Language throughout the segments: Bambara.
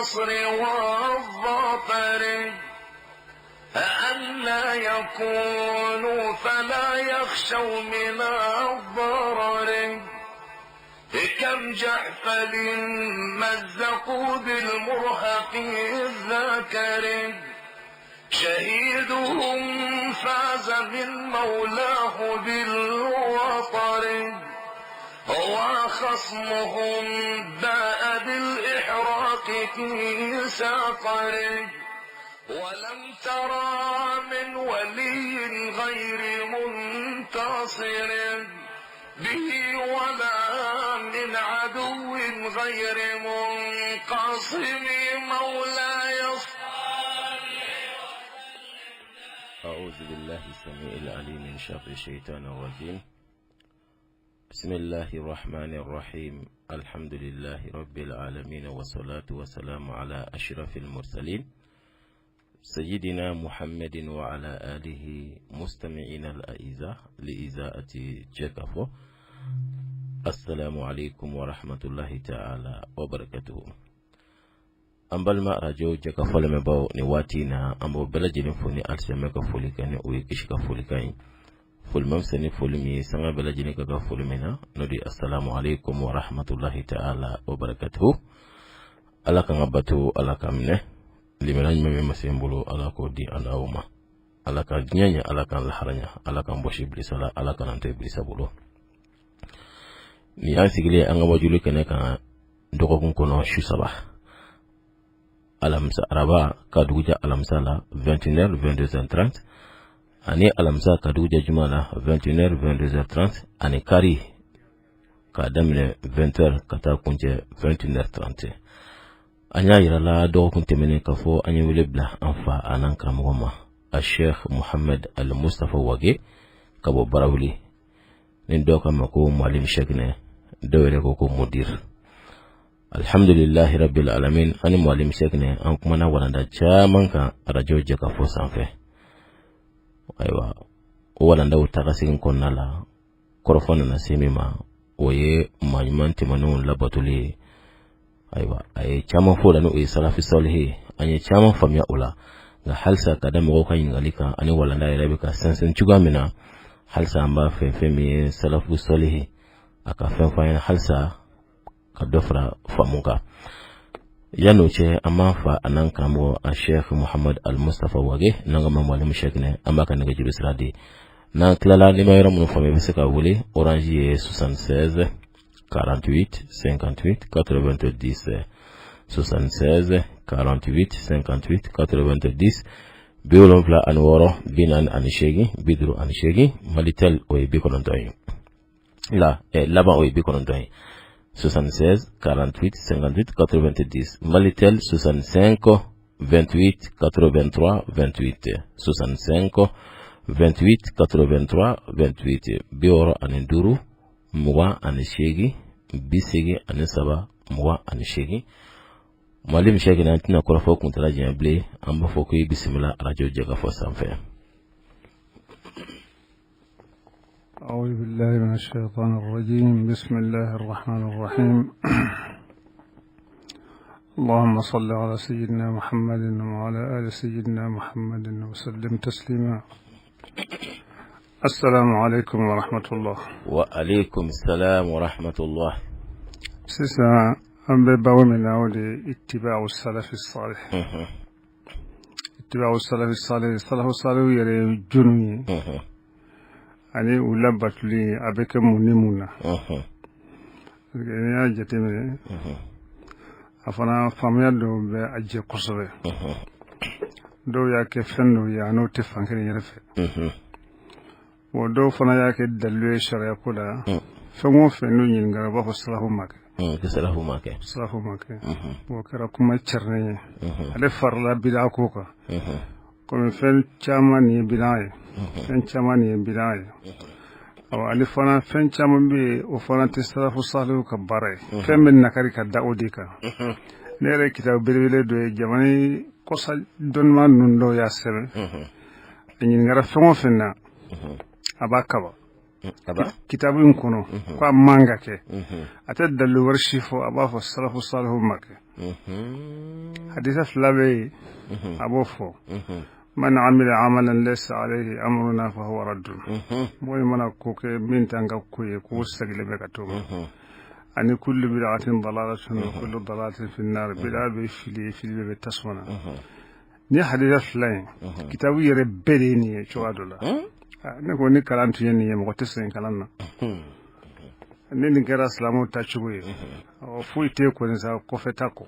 النصر والظفر أألا يكونوا فلا يخشوا من الضرر كم جحفل مزقوا بالمرهق الذكر شهيدهم فاز من مولاه بالوطر وخصمهم باء بالإحراق في سقر ولم ترى من ولي غير منتصر به ولا من عدو غير منقسم مولاي أعوذ بالله السميع العليم من شر الشيطان الرجيم. بسم الله الرحمن الرحيم. الحمد لله رب العالمين والصلاة والسلام على أشرف المرسلين سيدنا محمد وعلى آله مستمعين الأعزاء لإذاعة جكافو. السلام عليكم ورحمة الله تعالى وبركاته. أمبال ما رجو جكافو لما باو نواتينا أمبو بلجين فوني أرسمك فوليكاني ويكشك فوليكاني فولممسني فولمي سنغ بلجين كاكا فولمينا نودي السلام عليكم ورحمة الله تعالى وبركاته. ألا كنغباتو ألا كامنه limelany meme masembulu ala ko di alauma ala ka nyanya ala kan laharanya ala kan boshi blisala ala kan ante blisabulo ni asigile anga wajulu kene kan ndoko kun kono shu sabah alamsa araba kaduja alamsala 21h 22h30 ani alamsa kaduja jumala 21h 22h30 ani kari kadamne 20h kata kunje 21h30 anya yirala do kun temene kafo anya welebla anfa anan kramgoma a Sheikh Muhammad Al-Mustafa Wage kabo barawli nin do kam ko muallim shekne dowere ko mudir. Alhamdulillah rabbil alamin ani muallim shekne an kuma na walanda jaman ka radio Jakafo sanfe aywa walanda utaka sigin konnala korofona na semima oye manymanti manon labatuli aywa ay chama fola no salafi salih anye chama famya ula ga halsa kadam go kan ngalika ani wala ndai rabika sansen chugamina halsa amba fe mi salafu salih aka fa halsa kadofra famuka yano che amma fa anan kamo a Sheikh Muhammad Al-Mustafa Wage nanga mamwalimu shekne amma kan ga jibi sradi na klala ni mayra mun fami bisaka wuli orange 76 48 58 90 76 48 58 90 biolonfla anworo binan anishegi bidru anishegi malitel oy bikonontoy la laba oy bikonontoy 76 48 58 90 malitel 65 28 83 28 65 28 83 28 bioro aninduru muwa anishegi bisigi anisaba muwa anishegi malim shegi na tina kora fo kun tala jina ble amba fo ko bismillah radio Jakafo sanfe. أعوذ بالله من الشيطان الرجيم. بسم الله الرحمن الرحيم. اللهم صل على سيدنا محمد وعلى آل سيدنا محمد وسلم تسليما. السلام عليكم ورحمة الله. وعليكم السلام ورحمة الله. سيسا أمبي باوي من أولي اتباع السلف الصالح. اتباع السلف الصالح السلف الصالح يري جنوي أني ولبت لي أبيك منيمونا يعني أجتمع أفنا فاميا دو بأجي قصبة دو ياك فندو يانو تفانكني يرفع ودو فنا ياك دلوي شريا كولا فمو فندو ينغربا فصلاحو ماك صلاحو ماك وكرا كما تشرني على فرلا بلا كوكا كم فن شاماني بلاي فن شاماني بلاي أو على فنا فن شامان بي وفنا تستلف صالح كباري فن من نكاري كداوديكا نرى كتاب بيربيل دو جماني كوسا دون ما نندو ياسر إني نعرف فما فينا أباكبا kitabu kono kwa manga ke atadallu warshifo abafa salafu salihu make hadisa flabe abofo man amila amalan laysa alayhi amruna fa huwa raddun moy mana ko ke min tanga ko e ko sagle be ka to ani kullu bid'atin dalalatun wa kullu dalalatin fi an-nar bid'a bi fili be tasmana ni hadisa flain kitabu yere bede ni choadola ne ko ni kalantu yen mo ko tesen kalanna ne ni kera islamu ta chuwe o fuite ko ne sa ko fetako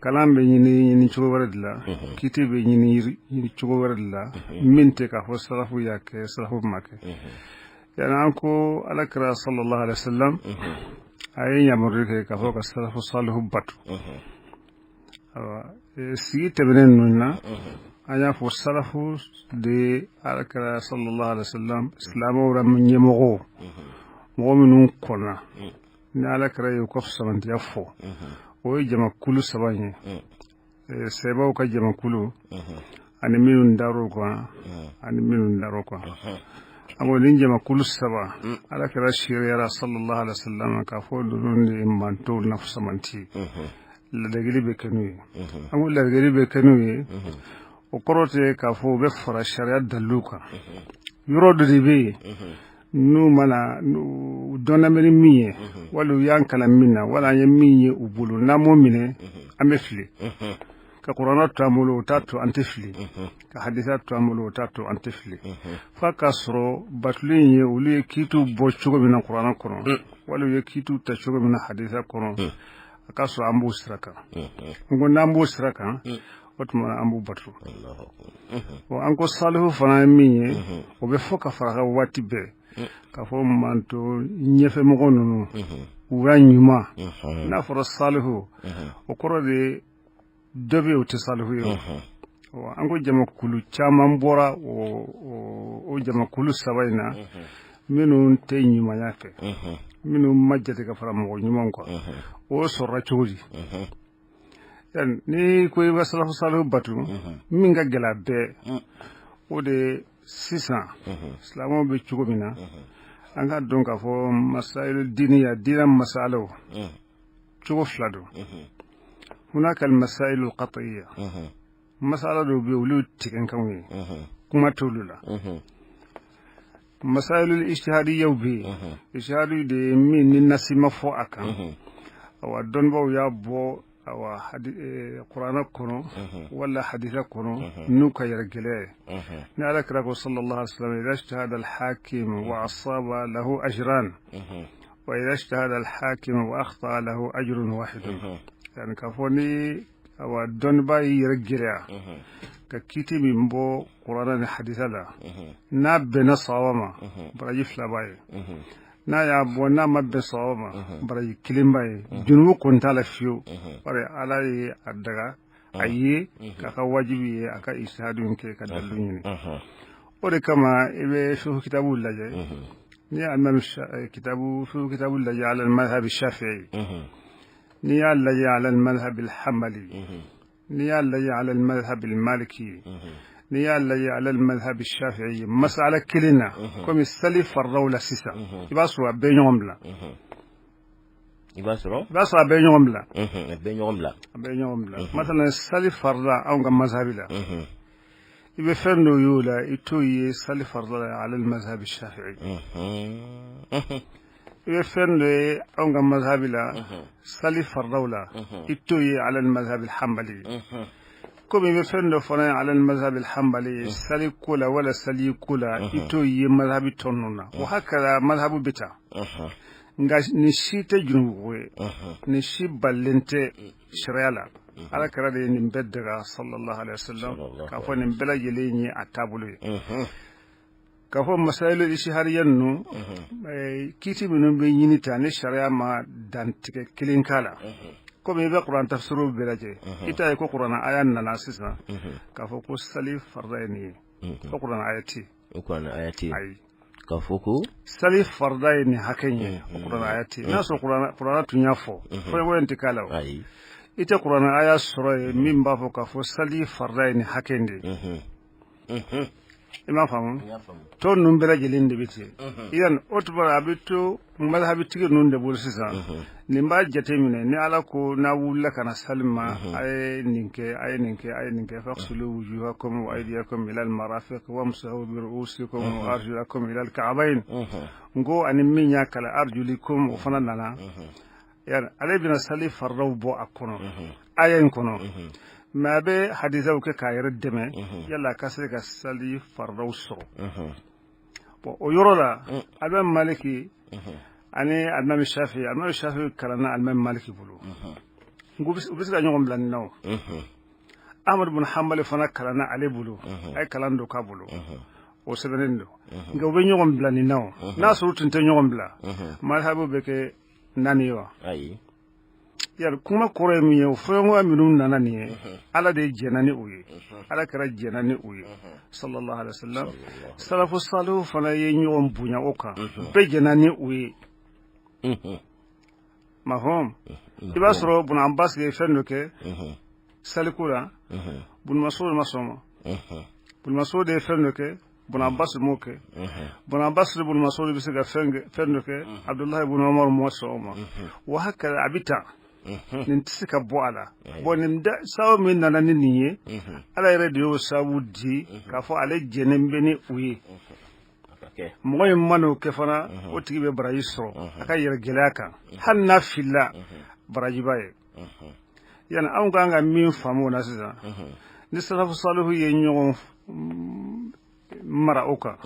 kalam be ni chugo waradla kiti be ni chugo waradla minte ka fo salafu yake salafu make yana anko alakra sallallahu alaihi wasallam ayi yamurike ka fo ka salafu salihu batu si tebenen nunna aya fo salafu de alakra sallallahu alaihi wasallam islamu ram nyemo mominun kona ni alakra yu ko sabanti afo o jama kulu sabanye seba ka jama kulu ani minun daro ko amo ni jama kulu saba alakra shirira sallallahu alaihi wasallam ka fo durundi manto nafsamanti la dagili be kanu amo la dagili be kanu o korote ka fo be fara sharia daluka yuro de be nu mana nu donna meri miye walu yankala minna wala ya miye ubulu namo mine amefli ka qur'ana tamulo tatu antifli ka haditha tamulo tatu antifli fa kasro batliye uli kitu bochugo mina qur'ana kono walu ye kitu tachugo mina haditha kono akasro ambu siraka ngo ambu siraka otuma ambu batu o anko salihu fana miye o be foka fara wati be ka fo manto nyefe mo gonunu uranyuma na foro salihu o korode dobe o te salihu yo o ango jama kulu chama mbora o jama kulu sabaina minu te nyuma yake minu majjate ka fara mo nyuma ko o sorra chodi yan ni ko wa salihu batu minga gela be o de sisan islamu be chugo mina anga donc afo masail diniya dina masalo chugo flado hunaka al masail al qat'iyya masala do be wulu tiken kamwe kuma tulula masail al ijtihadiyya bi ijtihadi de min nasima fo akan awa don bo ya bo awa qur'ana kono wala haditha kono nuka yargele ni ala krako sallallahu alaihi wasallam idha ijtahada al-hakim wa asaba lahu ajran wa idha ijtahada al-hakim wa akhta lahu ajrun wahid yani kafoni awa don bay yargele ka kiti mimbo qur'ana ni haditha la na bena sawama barajif la bay na ya bona mabbe sawama baraji kilimbaye junu kontala fiyo bare alay adaga ayi kaka wajibi aka ishadu nke ka daluni ore kama ibe fi kitabul laje ni amam kitabu fi kitabul laje ala al-madhhab ash-shafi'i ni laje ala al-madhhab al-hanbali ni laje ala al-madhhab al-maliki نيال لي على المذهب الشافعي مسألة كلنا كم السلف الرولة سيسا يباسوا بينهم لا يباسوا بينهم لا مثلا السلف الرولة أو كم مذهب لا يبفرنوا يولا يتوي السلف الرولة على المذهب الشافعي يبفرنوا أو كم مذهب لا السلف الرولة يتوي على المذهب الحنبلي كم يفعل فنا على المذهب الحنبلي سلي كولا ولا سلي كولا يتوي مذهب توننا وهكذا مذهب بتا نشيت جنوبه نشيت بالنت شريالا على كرادي نبدأ صلى الله عليه وسلم كفوا نبلا يليني أتابولي كفوا مسائل الإشهارية نو كتير منهم بيني تاني شريعة ما دانتك كلين كلا كم يبقى القرآن تفسيره بلاجي إذا يكون القرآن آيات ناسسنا كفوكو سليف فرضيني القرآن آياتي أي كفوكو سليف فرضيني هكيني القرآن آياتي ناس القرآن تنيافو فهو انتكالو إذا القرآن آيات سورة من بابو كفو سليف فرضيني هكيني ima famu to nun bela jelin de biti idan otba abito mazhabi tigi nun de bol sisa ni mba jate mine ni ala ko na wulla kana salma ay ninke faqsulu wujuhakum wa aydiyakum ila al marafiq wamsahu bi ru'usikum wa arjulakum ila al ka'bayn ngo ani minya kala arjulikum wa fanana yani ale bina sali farraw bo akono ayen kono ma be hadisaw ke kayere deme yalla kasre ka sali farraw so bo o yorola abe maliki ani almam shafi kalana almam maliki bulu ngubis ga nyogom lan naw ahmad ibn hanbal fana kalana ale bulu ay kalando ka bulu o sebenendo ngawbe nyogom lan naw na surutun te nyogom bla malhabu beke naniwa ayi yar kuma kore mi yo fengo aminu nanani ala de jenani uyi ala kara jenani uyi sallallahu alaihi wasallam salafu salu fala yenyo mbunya oka be jenani uyi mahom ibasro bun ambas ge fenno ke salikura bun masud masoma bun masud de fenno ke bun ambas moke bun ambas bun masud bisiga fenno ke abdullah ibn umar musoma wa hakka abita nin tisika boala bonim da sawo min nana niye ala radio saudi ka fo ale jenembe ni uyi moy manu ke fana o tibe brayiso aka yere gelaka hanna filla braji baye yana am ganga min famo na sisa ni salafu salihu ye nyon mara oka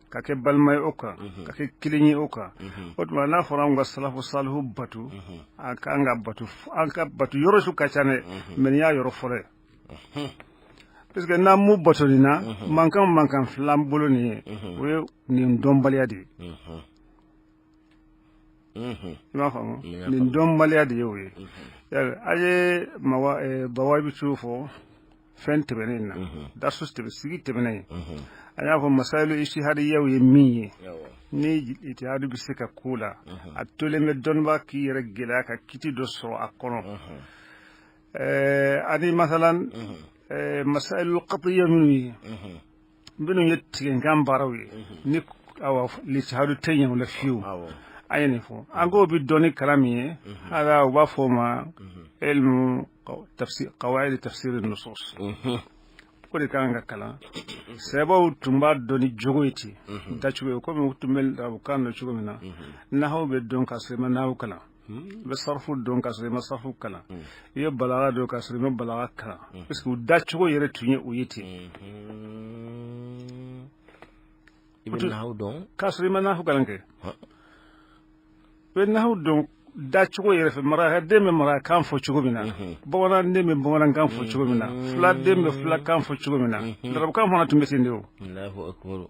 kake balmay oka kake kilinyi oka otma na foranga salafu salihu batu anga batu yoro su kachane men ya yoro fore parce que na mu batu dina mankan flam bolo ni we ni ndombaliya di ma famo ni ndombaliya di we aye mawa bawabi chufo fente benina dasus te sigi te benina aya fo masailu ishihadi yaw yemmiye ni itiadu bisika kula atole me donba ki regela ka kiti do so akono ani masalan masailu qatiyya minni binu yetti ngambarawi ni awa lishihadu tenya wala fiu ayene fo ango bi doni kalamiye hada wa fo ma ilmu tafsir qawaid tafsir an-nusus kodi kanga kala sebo tumba doni jogoyti dachuwe ko mi tumel da kan no chugo mina nahaw be don kasema nahaw kala be sarfu don kasema sarfu kala ye balaga do kasema balaga kala parce que dachugo yere tunye uyiti ibn nahaw don kasema nahaw kalanke be nahaw don dachugo yere fe mara deme mara kan fo chugo mina bona ndeme bona kan fo chugo mina fla deme fla kan fo chugo mina dara kan fo na tumbe ndio Allahu akbar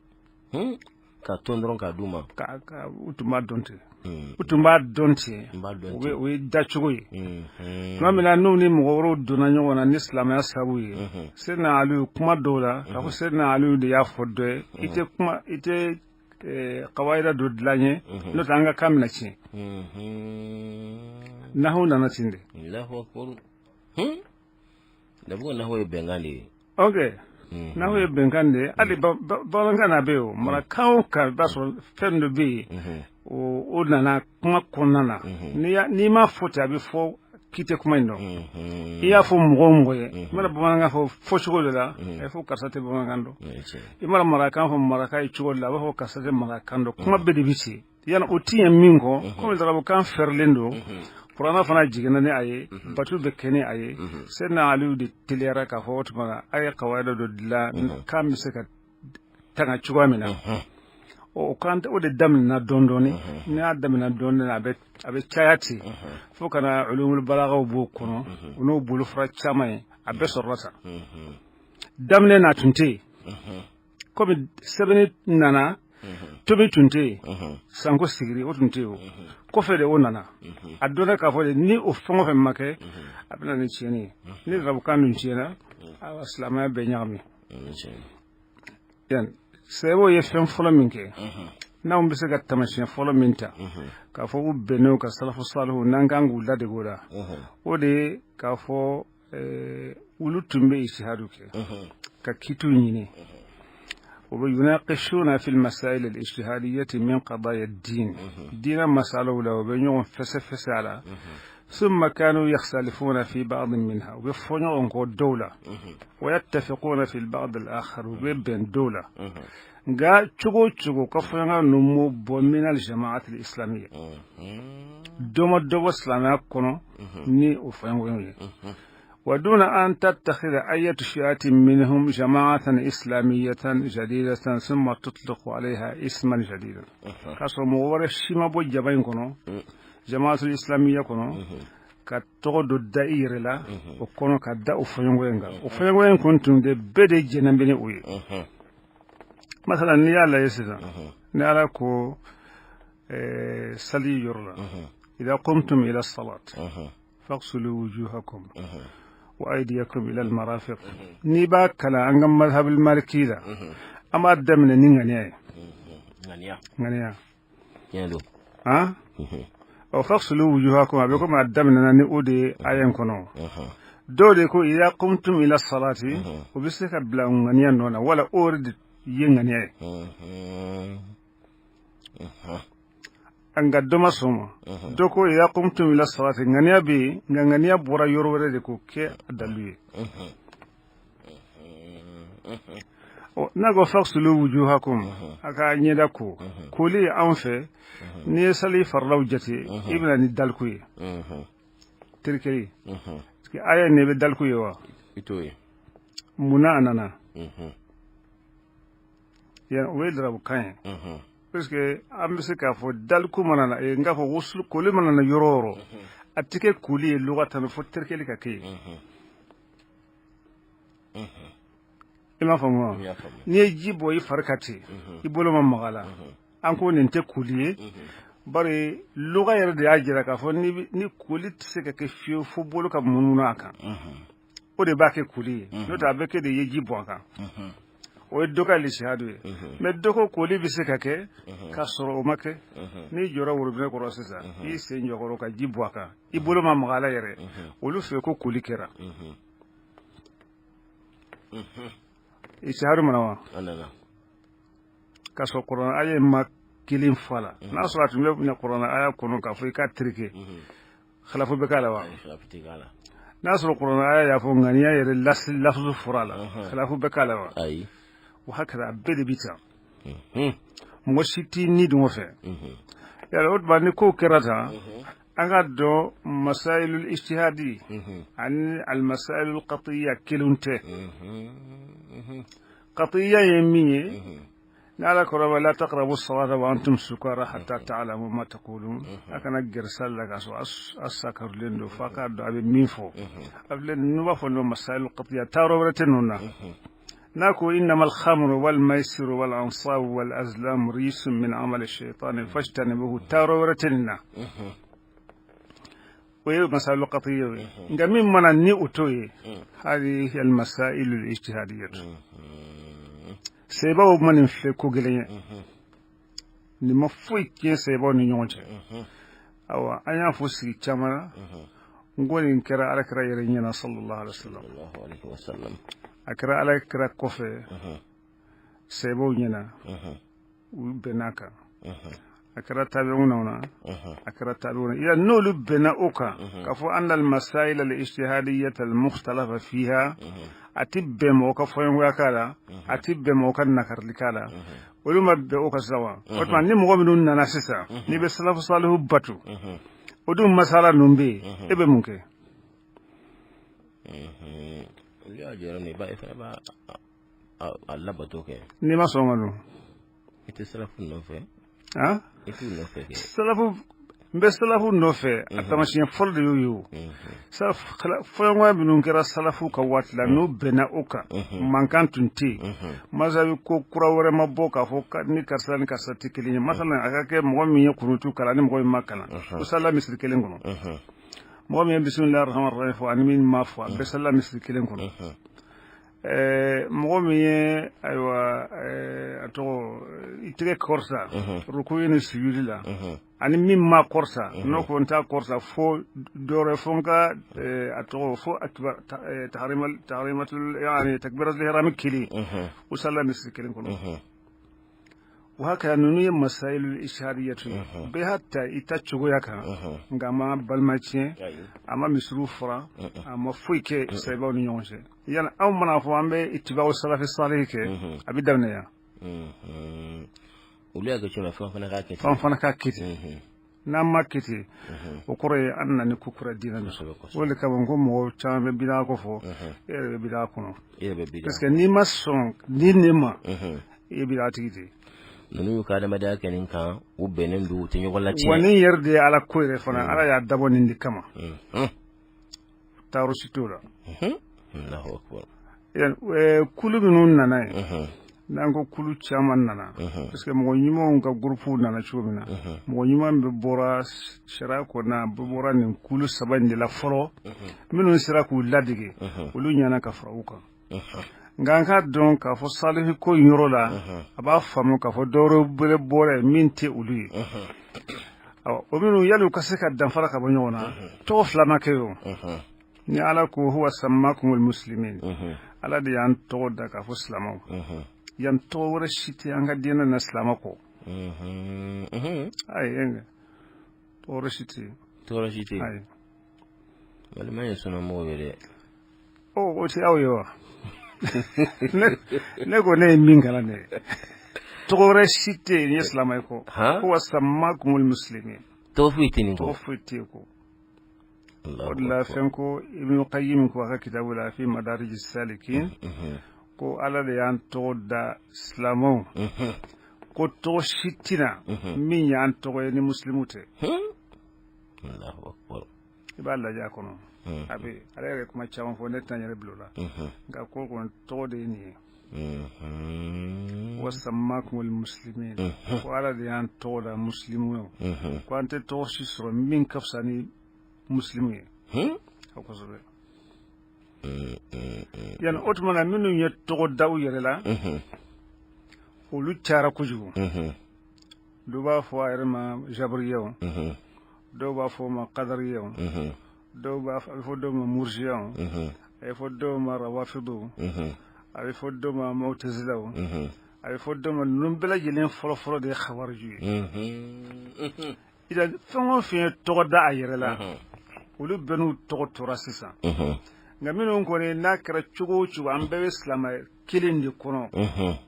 ka tondron ka duma ka utuma donte we dachugo yi mamina nuni mugoro dona nyona ni islam ya sabu yi sena alu kuma dola ka sena alu de ya fodde ite qawaida do dlanye no tanga kamna ci nahu na natinde Allahu akbar dabo nahu e bengandi okay nahu e bengande ali balanga beo mara kaw ka baso fendo bi o nana kuma konana ni ma foti abi fo kite kuma ndo iya fo mgo ye mara balanga fo chugo la e fo kasate balanga ndo imara mara kan fo mara kai chugo la fo kasate mara kando kuma bedi bici yana otiye mingo ko zara kan ferlendo Purana fana jigina ne aye batu be kene aye sena alu de tilera ka fo tuma aye qawaida do dila kam se ka tanga chugo mina o kanta o de damna dondoni ni adamna dondoni abe chayati fo kana ulumul balagha bu kono no bulu fra chamay abe sorrata damne na tunte ko be sebeni nana tobi tunte sanko sigiri o tunte o ko fede o nana adona ka fo ni o fongo fe make abna ni cheni ni rabu kanu chena aslama be nyami yan sebo ye fen folo minke na umbe se gatta machine folo minta ka fo ubeno ka salafu salihu nangangu lade goda o de ka fo ulutumbe ishihadu ke ka kitu nyini ويناقشون في المسائل الاجتهادية من قضايا الدين دين مسألة لو بينهم فسفس على ثم كانوا يختلفون في بعض منها ويفونون الدولة ويتفقون في البعض الآخر وبين دولة قال تشوكو كفونا نمو من الجماعة الإسلامية دوما دو إسلامية كونو ني وفينوين ودون أن تتخذ أي شيئة منهم جماعة إسلامية جديدة ثم تطلق عليها اسما جديدا كسر مورا شيما بو جبين كونو جماعة الإسلامية كونو كتغد الدائرة لا وكونو كدا وفينوين كنتم دي بدي جنبيني وي مثلا نيالا يسيدا نيالا كو سلي يرلا إذا قمتم إلى الصلاة فاغسلوا وجوهكم وأيديكم إلى المرافق نيبا كلا أنغم مذهب المالكي دا أما أدمنا نيغانيا غانيا يالو ها أو فاغسلوا وجوهكم أبيكم أدمنا نؤدي أيام كنو دولي كو إذا قمتم إلى الصلاة وبسك بلا غانيا نونا ولا أورد يغانيا anga doma soma doko ya qumtum ila salati ngania bi ngania bora yorore de ko ke daluye o nago faksulu wujuhakum aka nyeda ko kuli anfe ni sali farlaw jati ibna ni dalkuye tirkeri ki aya ne be dalkuye wa itoye muna anana ya wedra bukan parce que amse ka fo dal ku manana e nga fo wusul ko le manana yororo atike kuli lugatan fo terkeli ka kay ima famo ni jibo yi farkati ibolo ma magala an ko nin te kuli bare luga yar da ajira ka fo ni kuli tse ka ke fiyo fo bolo ka mununa ka o de ba ke kuli no ta be ke de yi jibo ka o doka li shahadu me doko koli bise kake ka soro o make ni jora wuro be ko rosisa yi se njogoro ka jibwaka ibolo ma magala yere olu fe ko koli kera ishahadu manawa anana ka so qur'an aye ma kilim fala na suratu me na qur'an aya kono ka fo ka trike khalafu be kala wa na sura qur'an aya ya fo ngani yere lafzu furala khalafu be kala wa ay وهكذا بدي بيتا مشيتي نيد وفي يا رود باني كو كراتا أغادو مسائل الاجتهادي عن المسائل القطعية كيلونتي قطعية يمية نالا كرا لا تقربوا الصلاة وأنتم سكارى حتى تعلموا ما تقولون أكن جرسال لك أسكر لندو فقط أبي مينفو أبلن نوافو المسائل القطعية تارو برتنونا ناكو إنما الخمر والميسر والأنصاب والأزلام ريس من عمل الشيطان فاجتنبوه تارورتنا وهي مسائل قطعية جميع من نيوتوي هذه هي المسائل الاجتهادية سيباو من في كوغلين نمفوي كي سيباو نيونج أو أنا فوسي كامرا نقول إن كرا على كرا يرينينا صلى الله عليه وسلم akira ala kira kofe sebo nyina benaka akira tabiuna akira tabiuna ya nolu bena oka kafu anna al masail al ijtihadiyyah al mukhtalafa fiha atibbe mo ka foyen wakala atibbe mo kan nakarlikala uluma be oka sawa otma ni mo minun nana sisa ni be salafu salihu batu odum masala numbe ebe munke ya jere ni ba ifa ba Allah batoke ni ma so ngalo ite salafu no fe ha ite no fe salafu mbe salafu no fe atamashien folde yoyo salaf fo ngwa binun kera salafu ka watla no bena oka mankantunti mazawi ko kurawore maboka fo ni karsani kasati kilinya masalan akake mo mi yakunutu kala ni mo makana usalla misri kelengono mo mi bismillahir rahmanir rahim fo animin ma fo be salla misri kelengono mo mi aywa ato tige korsa ruku ni sujudi la ani min ma korsa no ko nta korsa fo dore fonka ato fo akbar tahrimatul yani takbiratul ihram kili usalla miskin kono وهكذا نوني مسائل الإشارية بهتا يتشغو يكا ngama balmache ama misrufra ama fuike sebe oni yonje yana aw mana fo ambe ittiba salafi salih ke abidamna ya uliya ga chema fana ka kiti na makiti okore anna ni kukura dina wole ka bongo mo chambe bida ko fo ere bida ko no parce que ni mason ni nema e bida tigi nunu ka da madaka nin kan ubbenin du tin yogola ce wani yarde ala koyre fana ala ya dabo nin dikama taru situra Allahu akbar yan kulu minun nana nan ko kulu chaman nana parce que mo nyimo nga groupe nana chobina mo nyimo be bora shara ko na be bora nin kulu sabandi la foro minun sira ku ladige ulu nyana ka farauka nganka don ka fo salihi ko yoro la aba famu ka fo doro bele bore minti uli o minu yalu ka se ka dan fara ka bonyona to flama ke yo ni ala ko huwa sammakumul muslimin ala de yan to da ka fo slamo yan to wora shiti anga dina na slamo ko ay enga to wora shiti ay wala may suna mo wele o ti awyo ne ko ne mingala ne tore shite ni islamay ko huwa sammakumul muslimin tawfiti ko Allah fenko ibn qayyim ko ka kitabu la fi madarij salikin ko ala de yan to da islamo ko to shitina min yan to ni muslimute Allahu akbar iballa ja kono abi ala ko ma chawon fo net tanyere blula ga ko to de ni wasammakumul muslimin ko ala de yan to da muslimu ko ante to shisro min kafsani muslimu ko so be yan otmana minu ye to daw yere la o lu cara kuju do ba fo ayrma jabriyo do ba fo ma qadariyo do ba fo do ma murjiyo ay fo do ma rawafidu ay fo do ma mu'tazila ay fo do ma num bela jelen folo de khawarju ida fongo fi to da ayere la olu benu to torasisa ngamino ko ne nakra chugo chugo ambe islam kilindi kono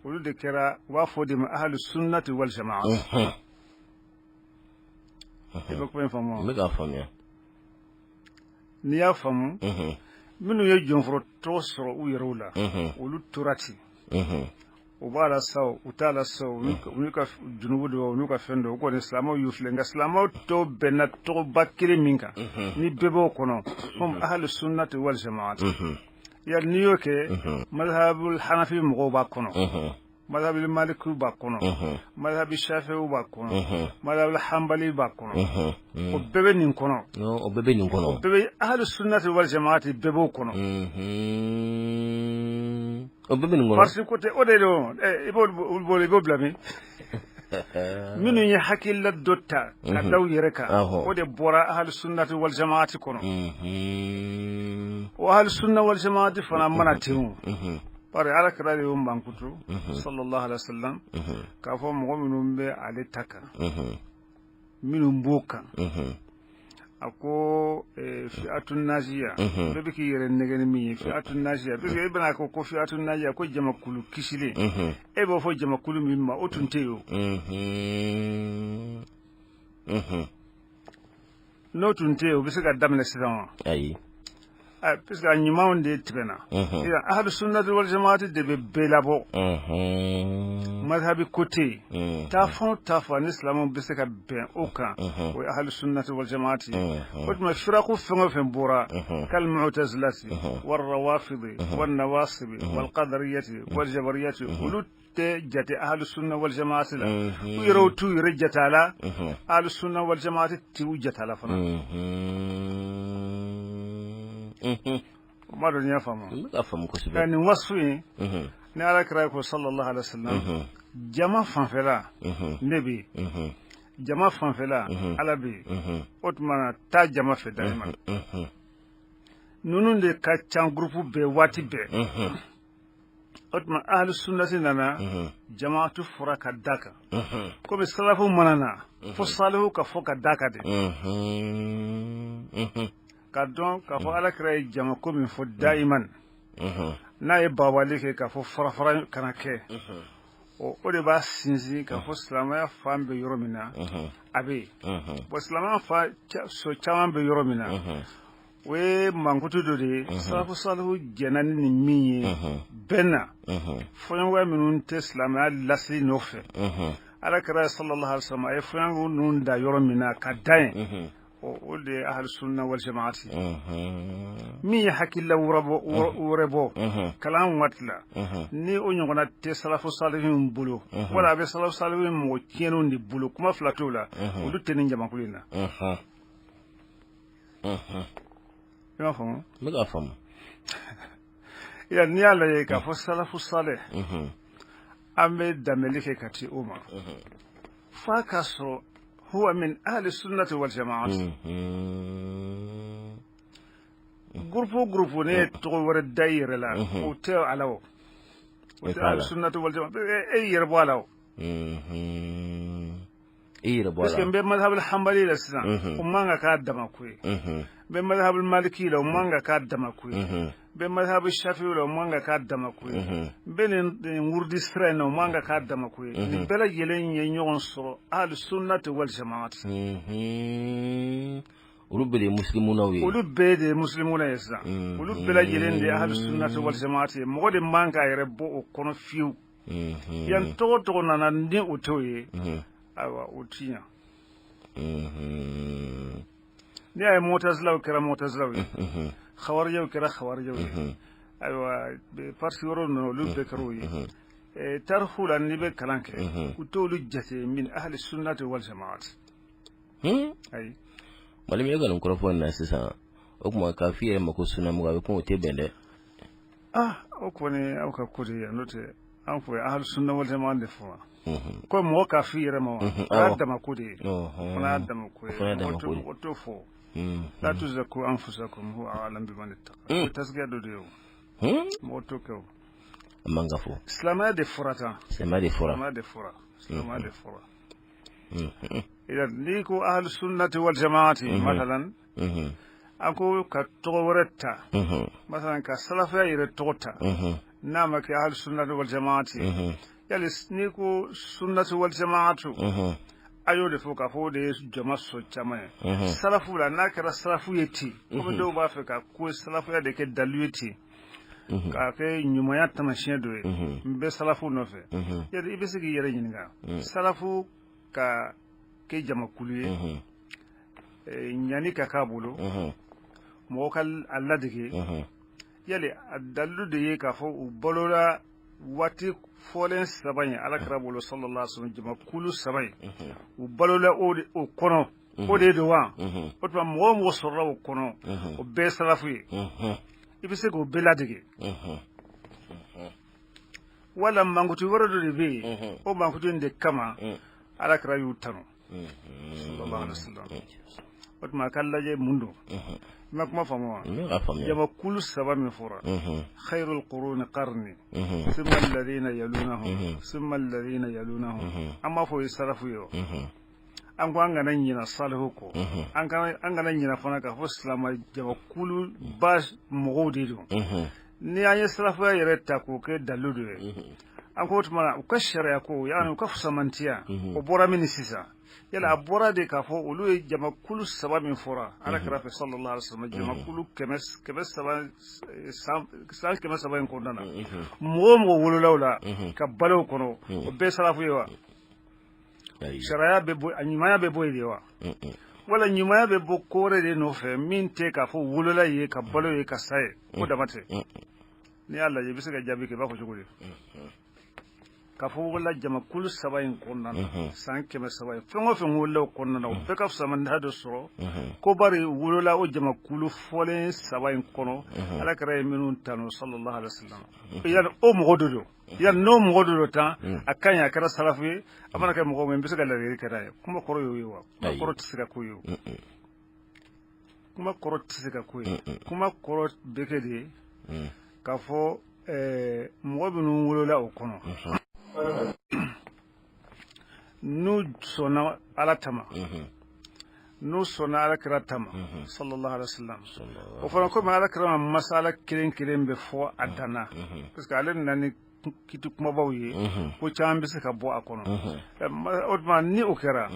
olu de kera wa fodi ma ahlus sunnati wal jamaa ebe ko infamo me ga famia ni ya famu minu ye jonfro to soro u yerola olu turati o bala saw utala saw unika junubu do unika fendo ko islamo yuflenga islamo to benat to bakire minka ni bebo kono hum ahlus sunnati wal jamaa ya niyo ke madhhabul hanafi mo ba kono madhhabul maliki ba kono madhhabul shafi'i ba kono madhhabul hanbali ba kono o bebe nin kono o bebe nin kono o bebe ahlus sunnati wal jamaa bebo kono o bebe nin kono parce que côté odelo ibo blami minu ya hakilla dotta ka daw yereka o de bora ahlus sunnati wal jamaa kono wa ahlus sunna wal jamaa fana manatimu pare ala kala de bankutu sallallahu alaihi wasallam ka fo mo minum be ale taka minum boka ako fi'atun najiya bebe ki yere negeni mi fi'atun najiya bebe ibna ko fi'atun najiya ko jama kulu kisile e bo fo jama kulu mi ma otunteyo no tunteyo bisika damle sidan ayi puisque a ñimaw de tibena ya ahlu sunnati wal jamaati de be belabo madhabi côté ta fon islam be se ka ben aucun o ahlu sunnati wal jamaati o ma firaqu fengo fen bura kal mu'tazilati wal rawafidi wan nawasib wal qadariyati wal jabariyati ulut jate ahlu sunna wal jamaati la yoro tu yurjata la ahlu sunna wal jamaati ti wujata la fana mado nya fama afamu ko sibe ni wasfi ni ala kira ko sallallahu alaihi wasallam jama fanfela nebi jama fanfela ala bi otmana ta jama fe daima nunun de ka can groupe be wati be otman ahlu sunnati nana jama'atu furaka daka ko be salafu manana fo salihu ka fo ka daka de ka don ka fo ala kira jama ko min fo daiman na ye babali ke ka fo farafara kana ke o de ba sinzi ka fo silamaya fan be yoro mina abe bo silamaya fa so caman be yoro mina we mankutu do de salafu salihu jenani ni miye benna foyan wa minun te silamaya lasli nofe ala kira sallallahu alaihi wasallam ay foyan nun da yoro mina ka dain o de ahlu sunna wal jamaati mi hakilla urebo kalam watla ni o nyongona te salafu salihin bulu wala be salafu salihin mo tienu ndi bulu kuma flatola o du tenin jama kulina ya famo mega famo ya ni ala ye ka fo salafu salih ambe damelike kati umar fa kaso هو من أهل السنة والجماعة غرفو نيتو الداير لا وتو على أهل السنة والجماعة أي يربوا له بس كان بمذهب الحنبلي لسنا ومانغا كادما كوي بمذهب المالكي لو مانغا كادما كوي بمذهب الشافعي لو مانغا كادما كوي بين وردي سرين لو مانغا كادما كوي بلا يلين ينيون سو اهل السنه والجماعه ولبدي مسلمون ولبدي مسلمون يسا ولبلا يلين دي اهل السنه والجماعه مودي مانغا يربو كونو فيو ين تو نانا ندي اوتوي awa utinya ni ay mutazila kira mutazila khawarija kira khawarija aywa be parti woro no lu be karoyi tarhu lan ni be kalanke utolu jate min ahli sunnati wal jamaat ay malimi yaga non korofon na sisa o kuma kafiye mako sunna mu ga ko te bende o ko ne o ka kodi ya note an fo ahli sunna wal jamaat de fo ko mo ka fiire mo adama kudi ona adama kudi oto fo la tuzaku anfusakum huwa a'lam biman ittaqa tasgado de mo to ko manga fo islama de furata islama de fura ila liku ahlu sunnati wal jamaati mathalan ako ka to warata mathalan ka salafa ire tota nama ka ahlu sunnati wal jamaati yalis ni ko sunnatu wal jama'atu ayo de foka fo de jama so chama salafu la nakara salafu yeti ko do ba fe ka ko salafu ya de ke dalueti ka ke nyuma ya tamashin do be salafu no fe yadi ibisigi yere nyinga salafu ka ke jama kuliye nyani ka kabulo mo kal alla de yali adallu de ye ka fo bolola wati folen sabay alakra bolo sallallahu alaihi wasallam jama kulu sabay u balola o kono o de do wa o to mo sorra o kono o be salafu ibise ko beladige wala mangutu worodo de be o mangutu de kama alakra yu tano sallallahu alaihi wasallam o to makallaje mundo ما فهموا جمع كل سبب من فرع خير القرون قرني ثم الذين يلونهم ثم الذين يلونهم أما فو يصرفوا يو أنكو أنغنا نينا صالحوكو أنغنا نينا فناك فسلام جمع كل باش مغوديدو ni anye salafu ya yereta ko ke daludu anko tuma ukashara yako yani ukafusa mantia obora minisisa yala abora de ka fo ulu jama kulu sabab min fora ala karafe sallallahu alaihi wasallam jama kulu kemes sabab sam kemes sabab en kondana mo wulu lawla ka balo kono o be salafu yawa sharaya be bo anyima be bo yewa wala nyuma be bo kore de no fe min te ka fo wulu la ye ka balo ye ka sai ko da mate ni Allah ye bisika jabi ke ba ko juguri ka fo wala jama kulu saba in konna san keme saba fengo fengo wala konna o be ka fsa man hado so ko bari wala o jama kulu folen saba in kono ala kara minun tanu sallallahu alaihi wasallam yan o mogodo yan no mogodo ta akanya kara salafi amana kay mogo men bisa galari kara kuma koro yo wa koro tsira ko yo kuma koro tsira ko yo kuma koro bekede ka fo mogo binu wala o kono nu sona ala tama nu sona ala kira tama sallallahu alaihi wasallam o fana ko ala kira masala kiren be fo adana parce que alen nani kitu kuma bawye ko chambe se ka bo akono odma ni okera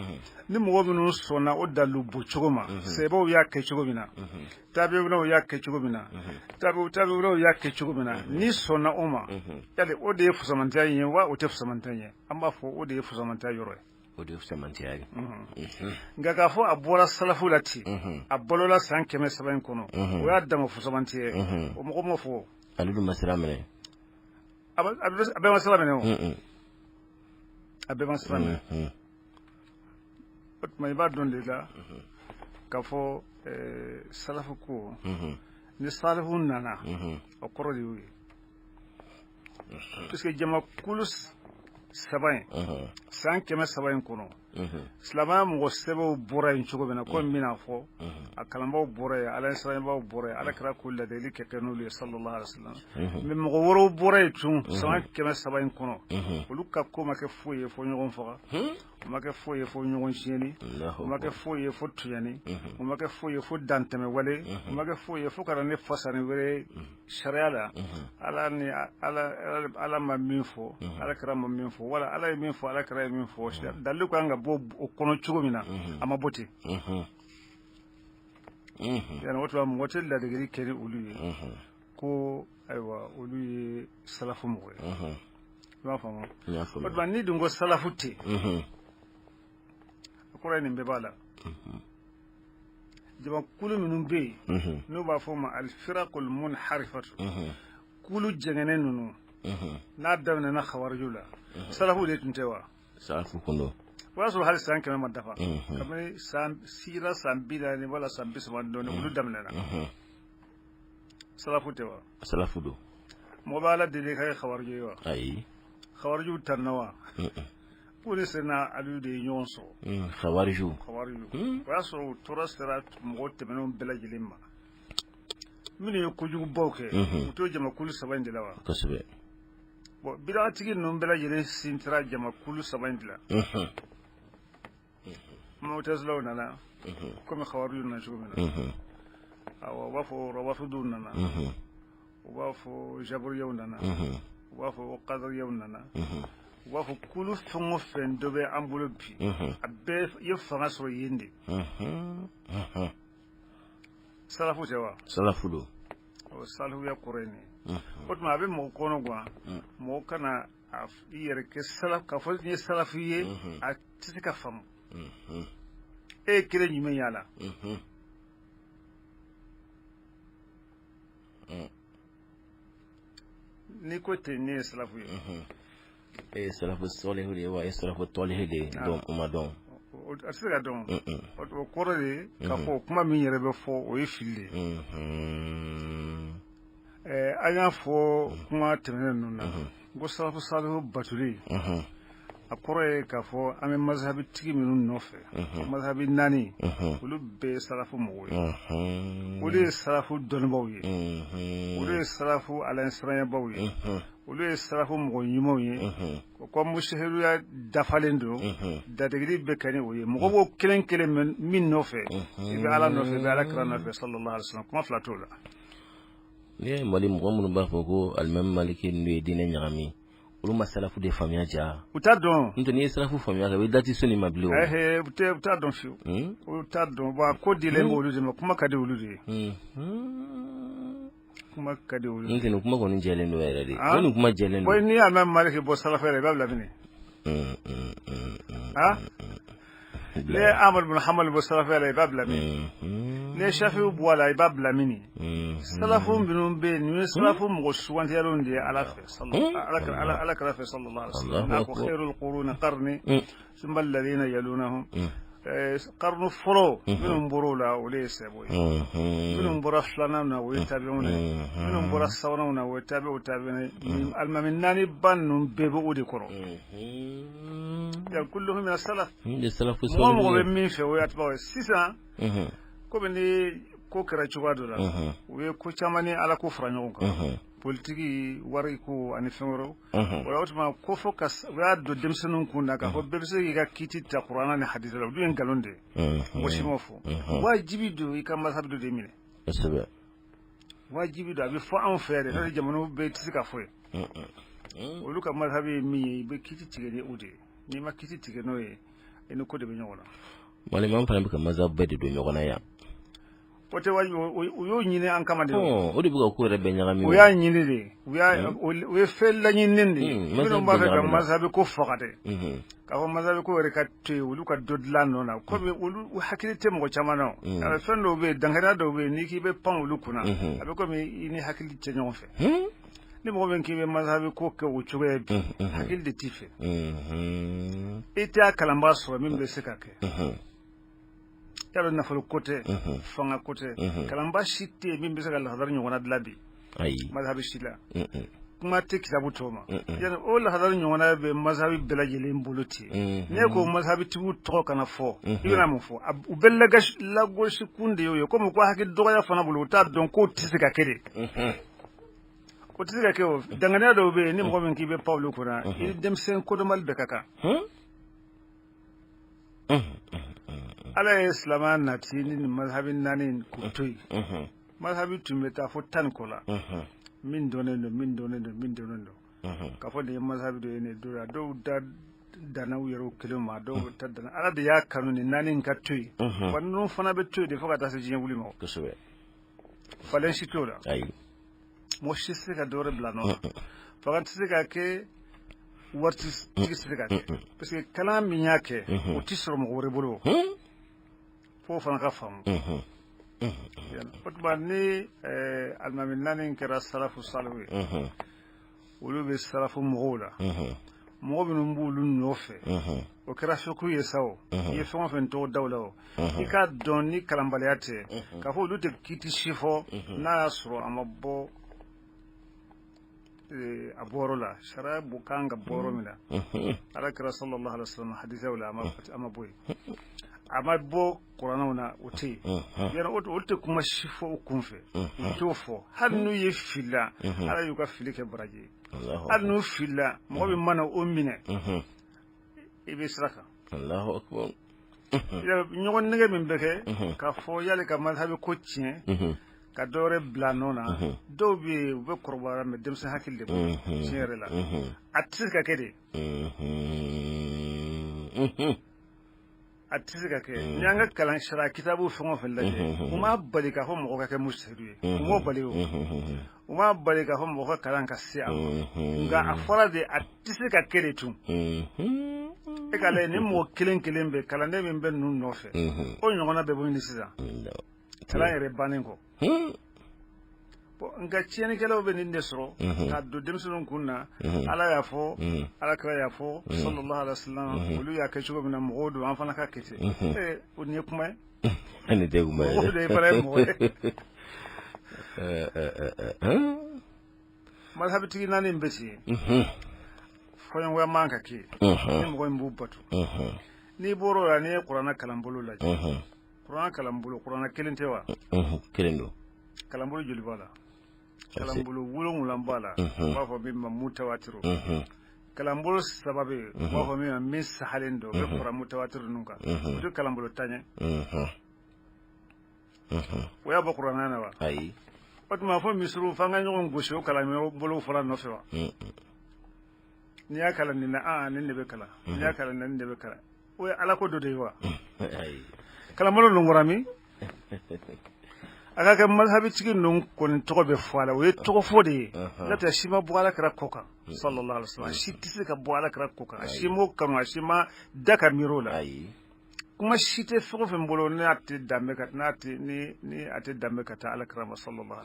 ni mo wonu sona o dalu bu chogoma se bo ya ke chogomina tabe no ya ke chogomina tabe no ya ke chogomina ni sona oma yale o de fu samanta yin wa o te fu samanta yin amba fo o de fu samanta yoro o de fu samanta yin ngaga fo abora salafu lati abolola san keme saban kono o ya dama fu samanta o mo fo aludu masira mene abe masala mene abe masala mene ma ba don lega ka fo salafu ko ni salafu nana o koro di wi parce que jama kulus sabain san keme sabain kono slama mo sebo bora in chogo bena ko mina fo akalamba bora ala sallallahu bora ala kra kullu dali ke kanu li sallallahu alaihi wasallam min mo woro bora tun san keme sabain kono uluka ko make foye fo nyogon foga make foye fo nyogon sheni make foye fo tuyani make foye fo danteme wale make foye fo karane fasani wele shariala ala ni ala ma min fo ala kra ma min fo wala ala min fo ala kra min fo dalu ko anga bo kono chugo mina ama bote yana wato am wotel da daga kene uluye ko aiwa uluye salafu mo ba famo wato ban ni dungo salafu te ko ray ni be bala jama kulu minum be no ba foma al firaqul munharifatu kulu jengene nunu na dawna na khawarjula salafu de tuntewa salafu kuno wasu hal san kama madafa kamar sira san bila ne wala san bisa wando ne kudu damna na salafu tewa salafu do mo bala de kai khawarju yo ai khawarju tanwa pole sena alu de nyonso khawarju wasu torasera mo temeno bela jilimma mini ko jugu bawke to jama kulu saban dilawa kasbe bo bida tigi no bela jile sintra jama kulu saban dilawa mutazlaw nana comme khawarju na shugumina awa wafo rawafidu nana wafo jabr yawnana wafo qadar yawnana wafo kulu fongo fen dobe ambulobi abbe yefanga so yindi salafu jawa salafu do o salafu ya qurani otma abe mo kono gwa mo kana af yere ke salaf ka fo ni salafiye a tsika fam kire nyime yala ni ko te ne salafu salafu solehu de wa salafu tolehu de don umadon o asira don o korore ka fo kuma min yere be fo o yefille anya fo kuma temene nuna go salafu salu batuli akore ka fo ame mazhabi tigi minun nofe mazhabi nani ulu be salafu mowe ulu salafu donbawye ulu salafu alansranya bawye ulu salafu mo nyimoye ko mushahiru ya dafalendo da degri be kane oye mo bo kelen min nofe be ala nofe be ala kra nofe sallallahu alaihi wasallam kuma flatola ne mali mo mun ba fo ko almam maliki ni dine nyami ulu masalafu de famia ja utadon ntoni salafu famia ka dati soni mablo utadon fiu utadon ba ko dile mo ulu de kuma kade ulu de kuma kade ulu ntoni kuma ko ni jele no era de woni kuma jele no boy ni amam maliki bo salafu re babla bini le Ahmad bin Hanbal bo salafu ala ibabla mi le Shafi bo ala ibabla mini salafu binum be ni salafu mo suwanti yalundi ala fa sallallahu alaihi wasallam ako khairul qurun qarni thumma alladhina yalunahum قرن فرو منهم برولا وليس بوي منهم برسلنا ويتابعون منهم برسلنا ويتابعوا تابعين الممناني بان بيبو دي كرو يا كلهم من السلف مو من في وياتبوا سيسا كوبني كوكرا تشوادولا ويكو تشاماني على كفر نيونكا politiki wari ko ani fengoro wala otuma ko focus wa do demsenun kunna ka ko bebse ga kiti ta qur'ana ni hadith la du en galonde woshi mofo wajibi do ikamba sabdo de mine asaba wajibi do abi fo an fere da jamanu be tisika fo olu ka mazhabi mi be kiti tigene ude ni ma kiti tigeno e en ko de be nyona mali man fana be ka mazhab be de do nyona ya wote waji uyo nyine an kama de odi buga ko rebe nyagami uya nyine de uya fella nyine ndi mino mbabe ka mazhabi ko fakate ka ko mazhabi ko rekate ulu ka dodlano na ko be ulu hakilite mo chamano ala fendo be dangana do be ni ki be pan ulu kuna abe ko mi ni hakilite nyon fe ni mo ben ki be mazhabi ko ke uchuwe hakilite tife ita kalamba so min be sekake yalo na falo côté fanga côté kalamba shite mimbe saka la hadar nyona dlabi ayi mazhabi shila kuma te kitabu toma yana o la hadar nyona be mazhabi belajele mbuluti ne ko mazhabi tibu to kana fo ibna mo fo u bellaga la goshi kunde yoyo comme ko hakki dogo ya fana bulu ta don ko tisika kede ko tisika ke dangana do be ni mo men ki be pawlu kuna dem sen ko do mal be kaka ala islaman natini ni mazhabin nanin kutui mazhabi tumeta fo tan kola min donendo ka fo de mazhabi do ene dura do dana wiro kiloma do tadana ala de ya kanuni nanin katui wannan fana be tuy de fo kata se jinya wulimo ko sobe falen sitola ay mo shisse ka dore blano fa se ka ke warti se ka ke parce que kalam mi yake o tisro mo wore bolo fo fana ka famu otba ni almamin nanin kera salafu salwe ulu be salafu mogola mogo binu mbulu nofe o kera shoku yesawo ye fon fen to dawlawo ika doni kalambaliate ka fo lute kiti shifo na asro amabo aborola shara bukanga boro mina ala kera sallallahu alaihi wasallam haditha wala amaboy amabo qur'ana wana uti yana uti kuma shifo kunfe tofo hannu ye filla ala yuka filike baraje hannu filla mo be mana ummine ibe sraka Allahu akbar ya nyogon nege min beke ka fo yale ka mazhabi ko tien ka dore blanona do be korbara me dem sa hakilde chere la atika kede atika ke nyanga kalan shara kitabu fongo fellaje uma balika ho mo ka ke mushriye mo baliwo uma balika ho mo ka kalan ka sia nga afora de atika kede tu e kale ni mo kilen be kalande min ben nun nofe o nyongona be bo ni sisa kala ere baningo nga tieni kala be ni ndesro ka do demsulun kunna ala ya fo ala kala ya fo sallallahu alaihi wasallam ulu ya ke chugo bina modo an fana ka kete o ni kuma ani de kuma o de pare mo mazhabiti nani mbesi foyon wa manka ki ni mo mbu batu ni boro ya ni qur'ana kalambulu la qur'ana kalambulu qur'ana kelentewa kelendo kalambulu juli bala kalambulu wulon lambala ba fo bi mutawatiru kalambulu sababe ba fo mi mis halendo be qur'ana mutawatiru nunka to kalambulu tanya waya ba qur'ana na wa ay otuma fo misru fanga nyon gosho kalambulu bulu fura no fewa ni akala ni na ni be kala ni akala ni be kala we ala ko do de wa ay kalambulu ngorami aga mazhabi cikin nun kon to be fala we to fo de lata shima buala kara koka sallallahu alaihi wasallam shi tisi ka buala kara koka shi mo kanu shi ma daka mirola ay kuma si tɛ fɛn o fɛn bolo ni a tɛ danbe ka ni a tɛ danbe ka taa Alakira sallallahu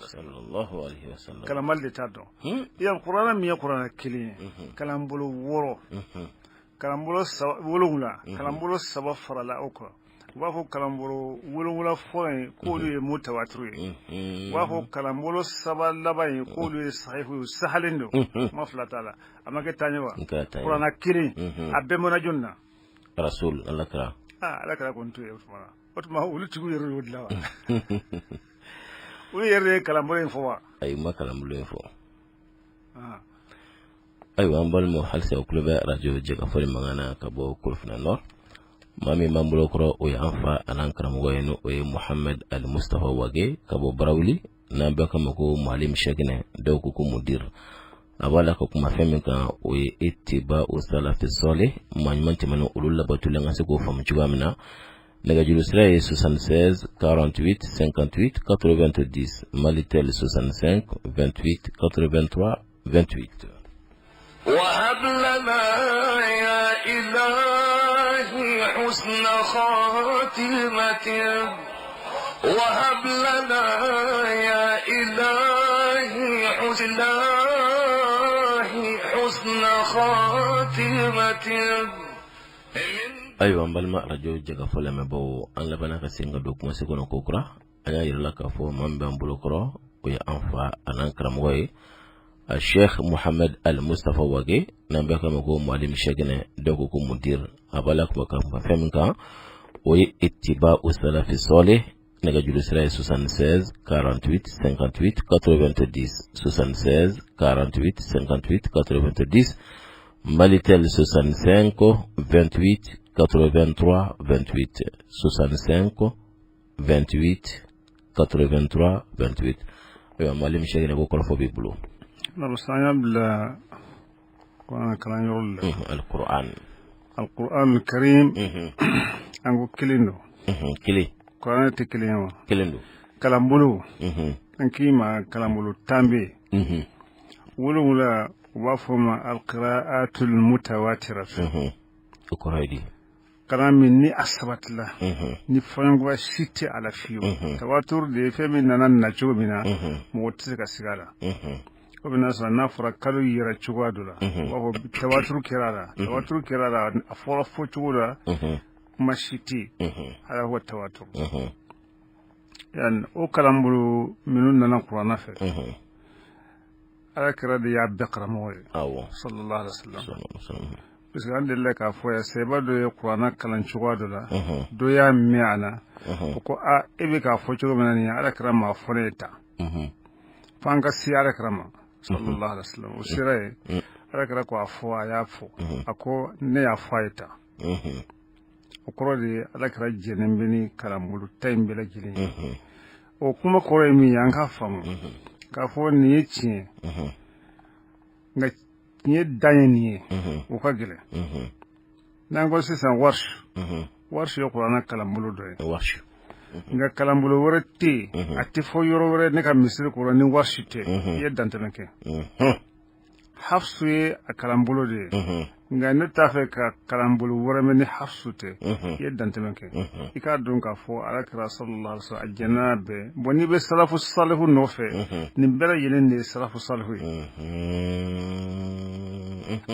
alaihi wasallam kalanbali de t'a dɔn yan kuranɛ min ye kuranɛ kelen ye kalanbolo 6 kalanbolo 7 kalanbolo 3 farala o kan u b'a fɔ kalanbolo 7 fɔlɔ in k'olu ye mutawatiri ye u b'a fɔ kalanbolo 3 laban in k'olu ye sahihu sahalen don ma fila t'a la a ma kɛ taɲɛ wa kuranɛ kelen a bɛɛ mɔna jɔnni na rasul Alakira Alakira kɔni t'o ye o tuma olu tigiw yɛrɛ y'o dilan wa olu yɛrɛ ye kalanbolo in fɔ wa ayi ma kalanbolo in fɔ ayiwa an balimaw halisa u tulo bɛ radio Jɛkafɔli mankan na ka bɔ Korofina Nord maa min b'an bolo kɔrɔ o ye an fa an'an karamɔgɔ ye n'o ye Muhammed Ali Mustafa Wage ka bɔ Barawuli n'an bɛɛ kama ko Mualim Cheikhna dɔw ko mudir a b'a la ka kuma fɛn min kan o ye ittiba o salafi salih maa ɲuman tɛmɛnen olu labatolen ka se k'o faamu cogoya min na nɛgɛjuru sira ye 76 48 58 90 Malitel 65 28 83 28 وهب لنا يا إلهي حسن خاتمة وهب لنا يا إلهي حسن خاتمة ayiwa an balima radio Jɛkafɔli lamɛnbaaw an labɛnna ka segin ka don kumasen kɔnɔ kokura an y'a yirala k'a fɔ maa min b'an bolo kɔrɔ o ye an fa an'an karamɔgɔ ye a Sheikh Muhammed Ali Mustafa Wage n'an bɛɛ kama ko Mualim Cheikhna dɔw ko mudir a b'a la kuma fɛn min kan o ye ittiba o salafi salih nɛgɛjuru sira ye 76 48 58 90 76 48 58 90 Malitel 65 28 83 28 65 28 83 28 ayiwa Mualim Cheikhna ko kɔrɔfɔ b'i bolo Sanya bila Quran kalan yɔrɔ la Al-Qur'an Al-Karim an ko kelen don kelen Quran tɛ kelen ye wa kelen don kalanbolo an k'i ma kalanbolo 10 bɛ yen 7 u b'a fɔ ma al-qira'atul mutawatira o kɔrɔ ye di kalan min ni a sabatila ni fɔɲɔgɔnya si tɛ a la fiyewu tawatur de ye fɛn min nana na cogo min na mɔgɔ tɛ se ka sigi a la o bɛna sɔrɔ n'a fɔra kalo yɛrɛ cogoya dɔ la u b'a fɔ tawaturu kɛra a la a fɔra fɔ cogo la kuma si tɛ ala fɔ tawaturu o kalanbolo minnu nana kuranna fɛ ala kɛra de y'a bɛɛ karamɔgɔ ye sallallahu alaihi wasallam parce que an delila k'a fɔ yan sɛba dɔ ye kuranna kalan cogoya dɔ la dɔ y'a mɛn a la o ko e bɛ k'a fɔ cogo min na nin ala kɛra maa fɔ ne ye tan f'an ka se ala kɛra ma sallallahu alaihi wasallam o sera ye ala kɛra ko a fɔ a y'a fɔ a ko ne y'a fɔ a ye tan o kɔrɔ de ye ala kɛra jɛnen bɛ ni kalanbolo ta in bɛɛ lajɛlen ye o kuma kɔrɔ ye min ye an k'a faamu k'a fɔ nin ye tiɲɛ nka tiɲɛ dan ye nin ye o ka gɛlɛn n'an ko sisan warshi ye kuranna kalanbolo dɔ ye nka kalanbolo wɛrɛ tɛ yen a tɛ fɔ yɔrɔ wɛrɛ ne ka misiri kɔrɔ ni warshi tɛ i ye dantɛmɛ kɛ hafsu ye a kalanbolo de ye nka ne t'a fɛ ka kalanbolo wɛrɛ mɛn ni hafsu tɛ i ye dantɛmɛ kɛ i k'a dɔn k'a fɔ ala kɛra sallallahu alaihi wasallam a jɛnna bɛɛ bon n'i bɛ salafu salihu nɔfɛ nin bɛɛ lajɛlen de ye salafu salihu ye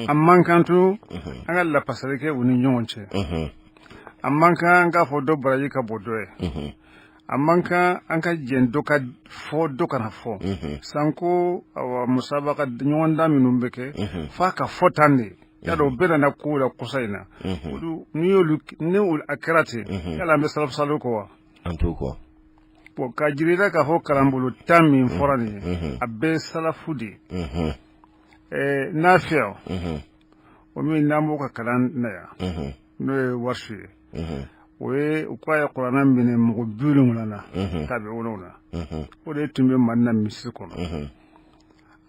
a man kan to an ka lapasali kɛ u ni ɲɔgɔn cɛ a man kan an k'a fɔ dɔ baraji ka bɔ dɔ ye a man kan an ka jɛn dɔ ka fɔ dɔ kana fɔ sanko musaba ka ɲɔgɔn dan minnu bɛ kɛ f'a ka fɔ tan de y'a dɔn u bɛɛ nana kow la kɔsa in na olu ni a kɛra ten yala an bɛ salafu salihu kɔ wa an t'o kɔ bon ka jir'i la k'a fɔ kalanbolo 10 min fɔra nin ye a bɛɛ ye salafu de ye Nafiya o min n'an b'o ka kalan na yan n'o ye warshi ye o ye u k'a ye kuranna minɛ mɔgɔ 70 na tabi'unaw na o de tun bɛ Mali la misiri kɔnɔ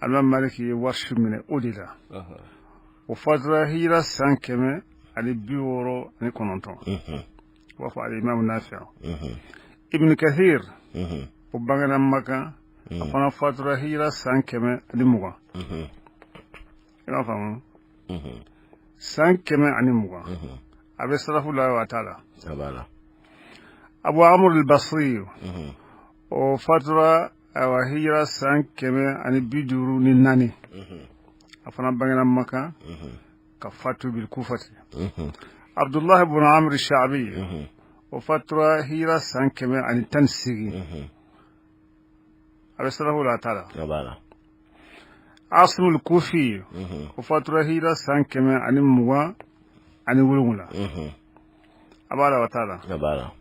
Alimami Maliki ye warshi minɛ o de la o fatura hijira san 169 o b'a fɔ Alimami Nafiya Ibn Kathir o bangena Maka a fana fatura hijira san 120 i b'a faamu san 120 abe salafu la wa taala abala Abu Amr al-Basri o fatura wa hijra san keme ani biduru ni nani afana bangana Makka ka fatu bil Kufati Abdullah ibn Amr al-Sha'bi o fatura hijra san keme ani tansigi abe salafu la taala abala Asim al-Kufi o fatura hijra san keme ani muwa ani wulungula abala wa taala abala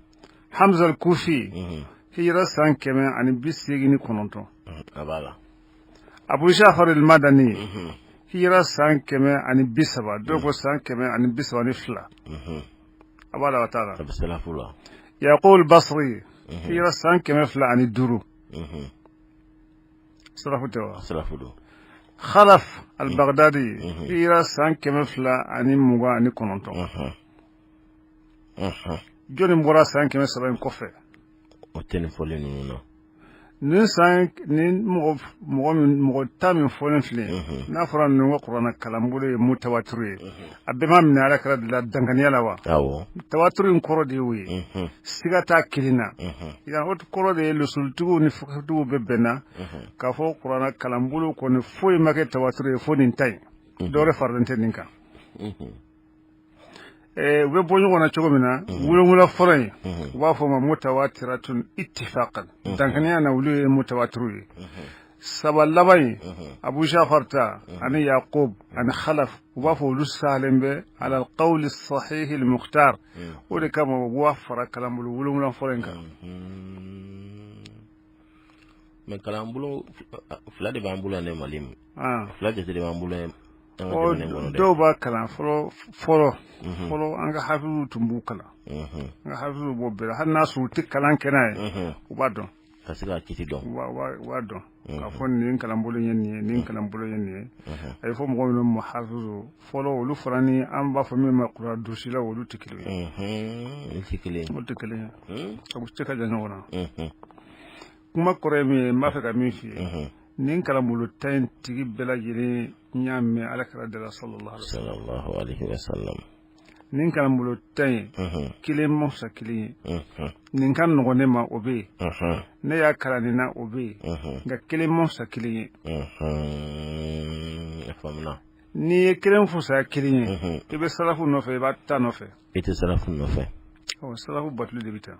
Hamza al-Kufi hijra san keme ani bisigi ni kononto abala Abu Ja'far al-Madani hijra san keme ani bisaba dogo san keme ani bisaba ni fila abala wa taala absalafula Yaqul Basri hijra san keme fila ani duru salafutewa absalafulu Khalaf al-Baghdadi hijra san keme fila ani muga ani kononto joni bɔra san kɛmɛ saba in kɔfɛ o tɛ nin fɔlen ninnu na ni mɔgɔ ta min fɔlen filɛ n'a fɔra ninnu ka kuranna kalanbolo ye mutawaturu ye a bɛɛ ma minɛ Alakira de la danganiya la wa awɔ tawaturu in kɔrɔ de y'o ye siga t'a kelen na o kɔrɔ de ye losolitigiw ni fakatigiw bɛɛ bɛnna k'a fɔ kuranna kalanbolo kɔni foyi ma kɛ tawaturu ye fo nin ta in dɔ wɛrɛ faralen tɛ nin kan u bɛ bɔ ɲɔgɔn na cogo min na wolonwula fɔlɔ in u b'a fɔ o ma mutawatiratun ittifaqan danganiya na olu ye mutawatiru ye saba laban in Abu Ja'far ta ani Yaqub ani Khalaf u b'a fɔ olu salen bɛ ala alqawli sahih almukhtar o de kama u b'a fara kalanbolo wolonwula fɔlɔ in kan mais kalanbolo fila de b'an bolo ne Mali fila de b'an bolo dɔw b'a kalan fɔlɔ an ka hafizu tun b'u kalan an ka hafizu b'o bɛɛ la hali n'a sɔrɔ u tɛ kalan kɛ n'a ye u b'a dɔn ka se k'a kiti dɔn u b'a dɔn k'a fɔ nin kalanbolo ye nin ye nin kalanbolo ye nin ye a ye fɔ mɔgɔ minnu ma hafizu fɔlɔ olu fana ni an b'a fɔ min ma kuran dusi la olu tɛ kelen ye olu tɛ kelen ye u tɛ ka jan ɲɔgɔn na kuma kɔrɔ ye min ye n b'a fɛ ka min f'i ye nin kalanbolo ta in tigi bɛɛ lajɛlen y'a mɛn Alakira de la sallallahu alaihi wasallam nin kalanbolo ta in kelen ma fisa kelen ye nin ka nɔgɔn ne ma o bɛ yen ne y'a kalan nin na o bɛ yen nka kelen ma fisa kelen ye n'i ye kelen fusaya kelen ye i bɛ salafu nɔfɛ i b'a ta nɔfɛ i tɛ salafu nɔfɛ salafu batuli de bɛ taa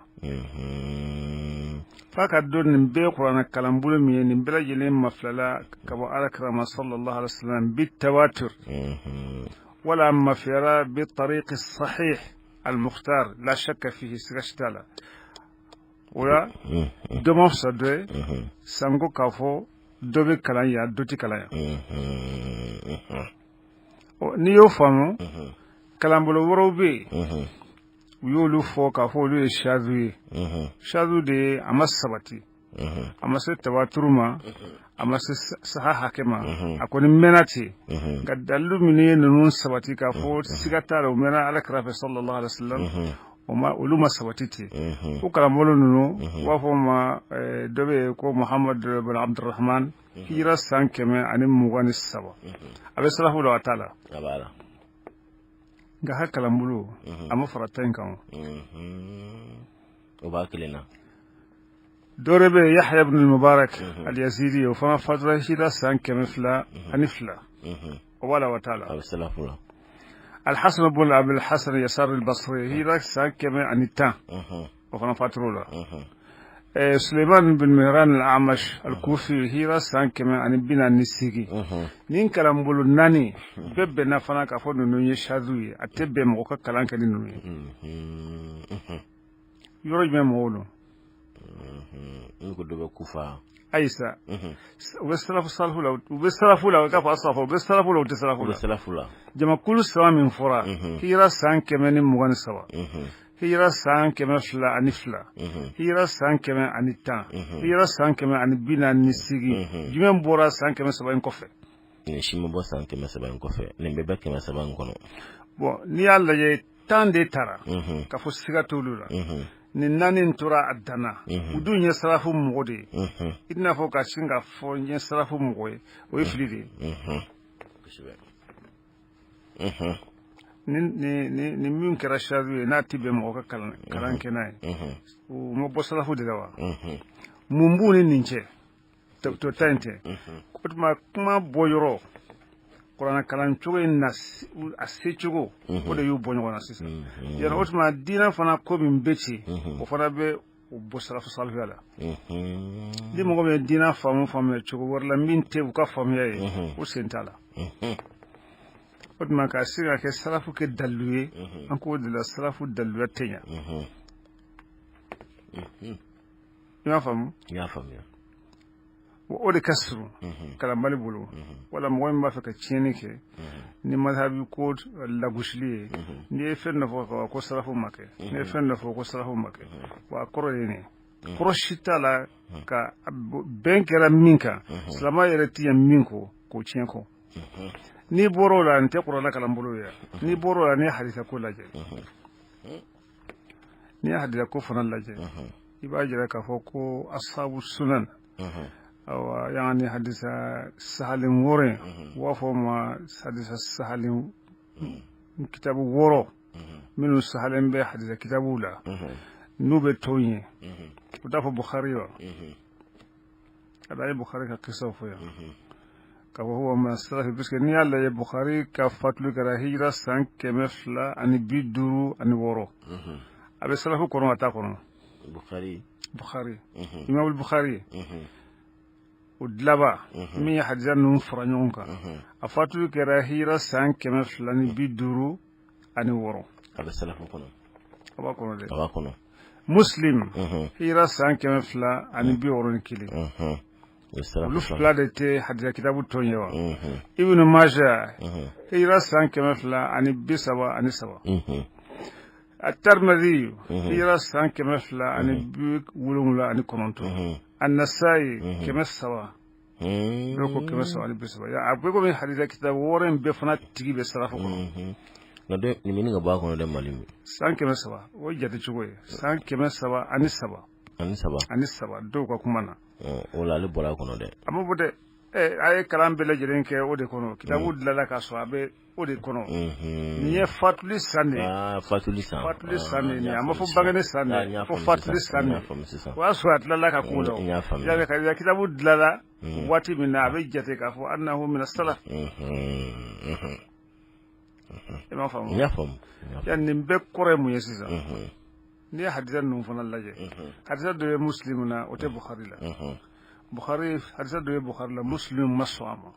f'a ka dɔn nin bɛɛ kuranna kalanbolo min ye nin bɛɛ lajɛlen mafilala ka bɔ Alakira ma sallallahu alaihi wasallam bi tawatur wala mafiyara bi tariqi sahih al-mukhtar la shakka fihi siga si t'a la o la dɔ ma fisa dɔ ye sanko k'a fɔ dɔ bɛ kalan yan dɔ tɛ kalan yan n'i y'o faamu kalanbolo wɛrɛw bɛ yen u y'olu fɔ k'a fɔ olu ye shazu ye shazu de ye a ma sabati a ma se tawaturu ma a ma se saha hakɛ ma a kɔni mɛnna ten nka dalilu minnu ye ninnu sabati k'a fɔ siga t'a la u mɛnna Alakira fɛ sallallahu alaihi wasallam olu ma sabati ten o kalanbolo ninnu u b'a fɔ o ma dɔ bɛ yen ko Muhammad bin Abdurrahman hijira san 123 a bɛ salafu la a t'a la nka ha kalanbolo a ma fara ta in kan o b'a kelen na dɔ wɛrɛ bɛ yen Yahya ibn al-Mubarak al-Yazidi o fana fatura hijira san 202 o b'a la wa t'a la a bɛ salafu la Al-Hasan ibn Abi al-Hasan Yasar al-Basri hijira san 110 o fana fatura la Suleiman bin Mihran al-Amash al-Kufi hijira san 148 nin kalanbolo naani bɛɛ bɛnna fana k'a fɔ ninnu ye shazu ye a tɛ bɛn mɔgɔ ka kalan kɛ ni ninnu ye yɔrɔ jumɛn mɔgɔw don n ko dɔ bɛ Kufa ayisa u bɛ salafu la u bɛ salafu la u k'a fɔ asafo u bɛ salafu la u tɛ salafu la jamakulu saba min fɔra hijira san 123 hijira san 202 hijira san 110 hijira san 148 jumɛn bɔra san 300 in kɔfɛ nin si ma bɔ san 300 in kɔfɛ nin bɛɛ bɛ 300 in kɔnɔ bon n'i y'a lajɛ 10 de taara ka fɔ siga t'olu la nin naani tora a danna u dun ye salafu mɔgɔ de ye i n'a fɔ ka sin ka fɔ n ye salafu mɔgɔ ye o ye fili de ye ni min kɛra shadu ye n'a ti bɛn mɔgɔ ka kalan kɛ n'a ye o ma bɔ salafu de la wa mun b'u ni nin cɛ to ta in tɛ o tuma kuma bɔ yɔrɔ kuranɛ kalan cogo in na a se cogo o de y'u bɔ ɲɔgɔn na sisan yɛrɛ o tuma diinɛ fana ko min bɛ ci o fana bɛ o bɔ salafu salafiya la ni mɔgɔ bɛ diinɛ faamuya cogo wɛrɛ la min tɛ u ka faamuya ye o sen t'a la o tuma ka se ka kɛ salafu kɛ dalilu ye an k'o de la salafu daliluya tɛ ɲa i m'a faamu o de ka surun kalanbali bolo wala mɔgɔ min b'a fɛ ka tiɲɛni kɛ ni madhabi ko lagosili ye n'i ye fɛn dɔ fɔ ko salafu ma kɛ n'i ye fɛn dɔ fɔ ko salafu ma kɛ wa a kɔrɔ ye nin kɔrɔ si t'a la ka bɛn kɛra min kan silamɛ yɛrɛ ti yan min k'o tiɲɛ kɔ n'i bɔra o la nin tɛ kuranɛ kalan bolo ye n'i bɔra o la n'i ye hadisa ko lajɛ n'i ye hadisa ko fana lajɛ i b'a jira k'a fɔ ko asabu sunan yani hadisa sahalin wɔɔrɔ u b'a fɔ ma hadisa sahalin kitabu wɔɔrɔ minnu sahalen bɛ hadisa kitabuw la n'u bɛ tɔn ye u t'a fɔ bukhari wa ka da ye bukhari ka kisaw fɔ yan ka fɔ huwa min salafi puisque n'i y'a lajɛ bukhari ka fatuli kɛra hijira san 256 a bɛ salafu kɔnɔ a t'a kɔnɔ bukhari imam bukhari o dilaba min ye hadisa ninnu fara ɲɔgɔn kan a fatuli kɛra hijira san 256 a bɛ salafu kɔnɔ a b'a kɔnɔ dɛ muslim hijira san 261 olu fila de tɛ hadisa kitabu tɔn ye wa ibn majah hijira san 237 at-Tirmidhi hijira san 279 an-Nasa'i 700 doko 770 ya abu ko min hadisa kitabu wɔɔrɔ in bɛɛ fana tigi bɛ salafu kɔnɔ na de ni min ka ba kɔnɔ de mali mi san 700 o jate cogo ye san 707 dɔw ka kuma na o la ale bɔra kɔnɔ dɛ a ma bɔ dɛ a ye kalan bɛɛ lajɛlen kɛ o de kɔnɔ kitabu dilanna k'a sɔrɔ a bɛ o de kɔnɔ nin ye fatuli san de fatuli san de a ma fɔ bangeni san de fɔ fatuli san de o y'a sɔrɔ a dilanna ka ko dɔn yala ka kitabu dilanna waati min na a bɛ jate k'a fɔ annahu min as-salaf i m'a faamu yani nin bɛɛ kɔrɔ ye mun ye sisan n'i ye hadisa ninnu fana lajɛ hadisa dɔ ye muslim na o tɛ bukhari la bukhari hadisa dɔ ye bukhari la muslim ma sɔn a ma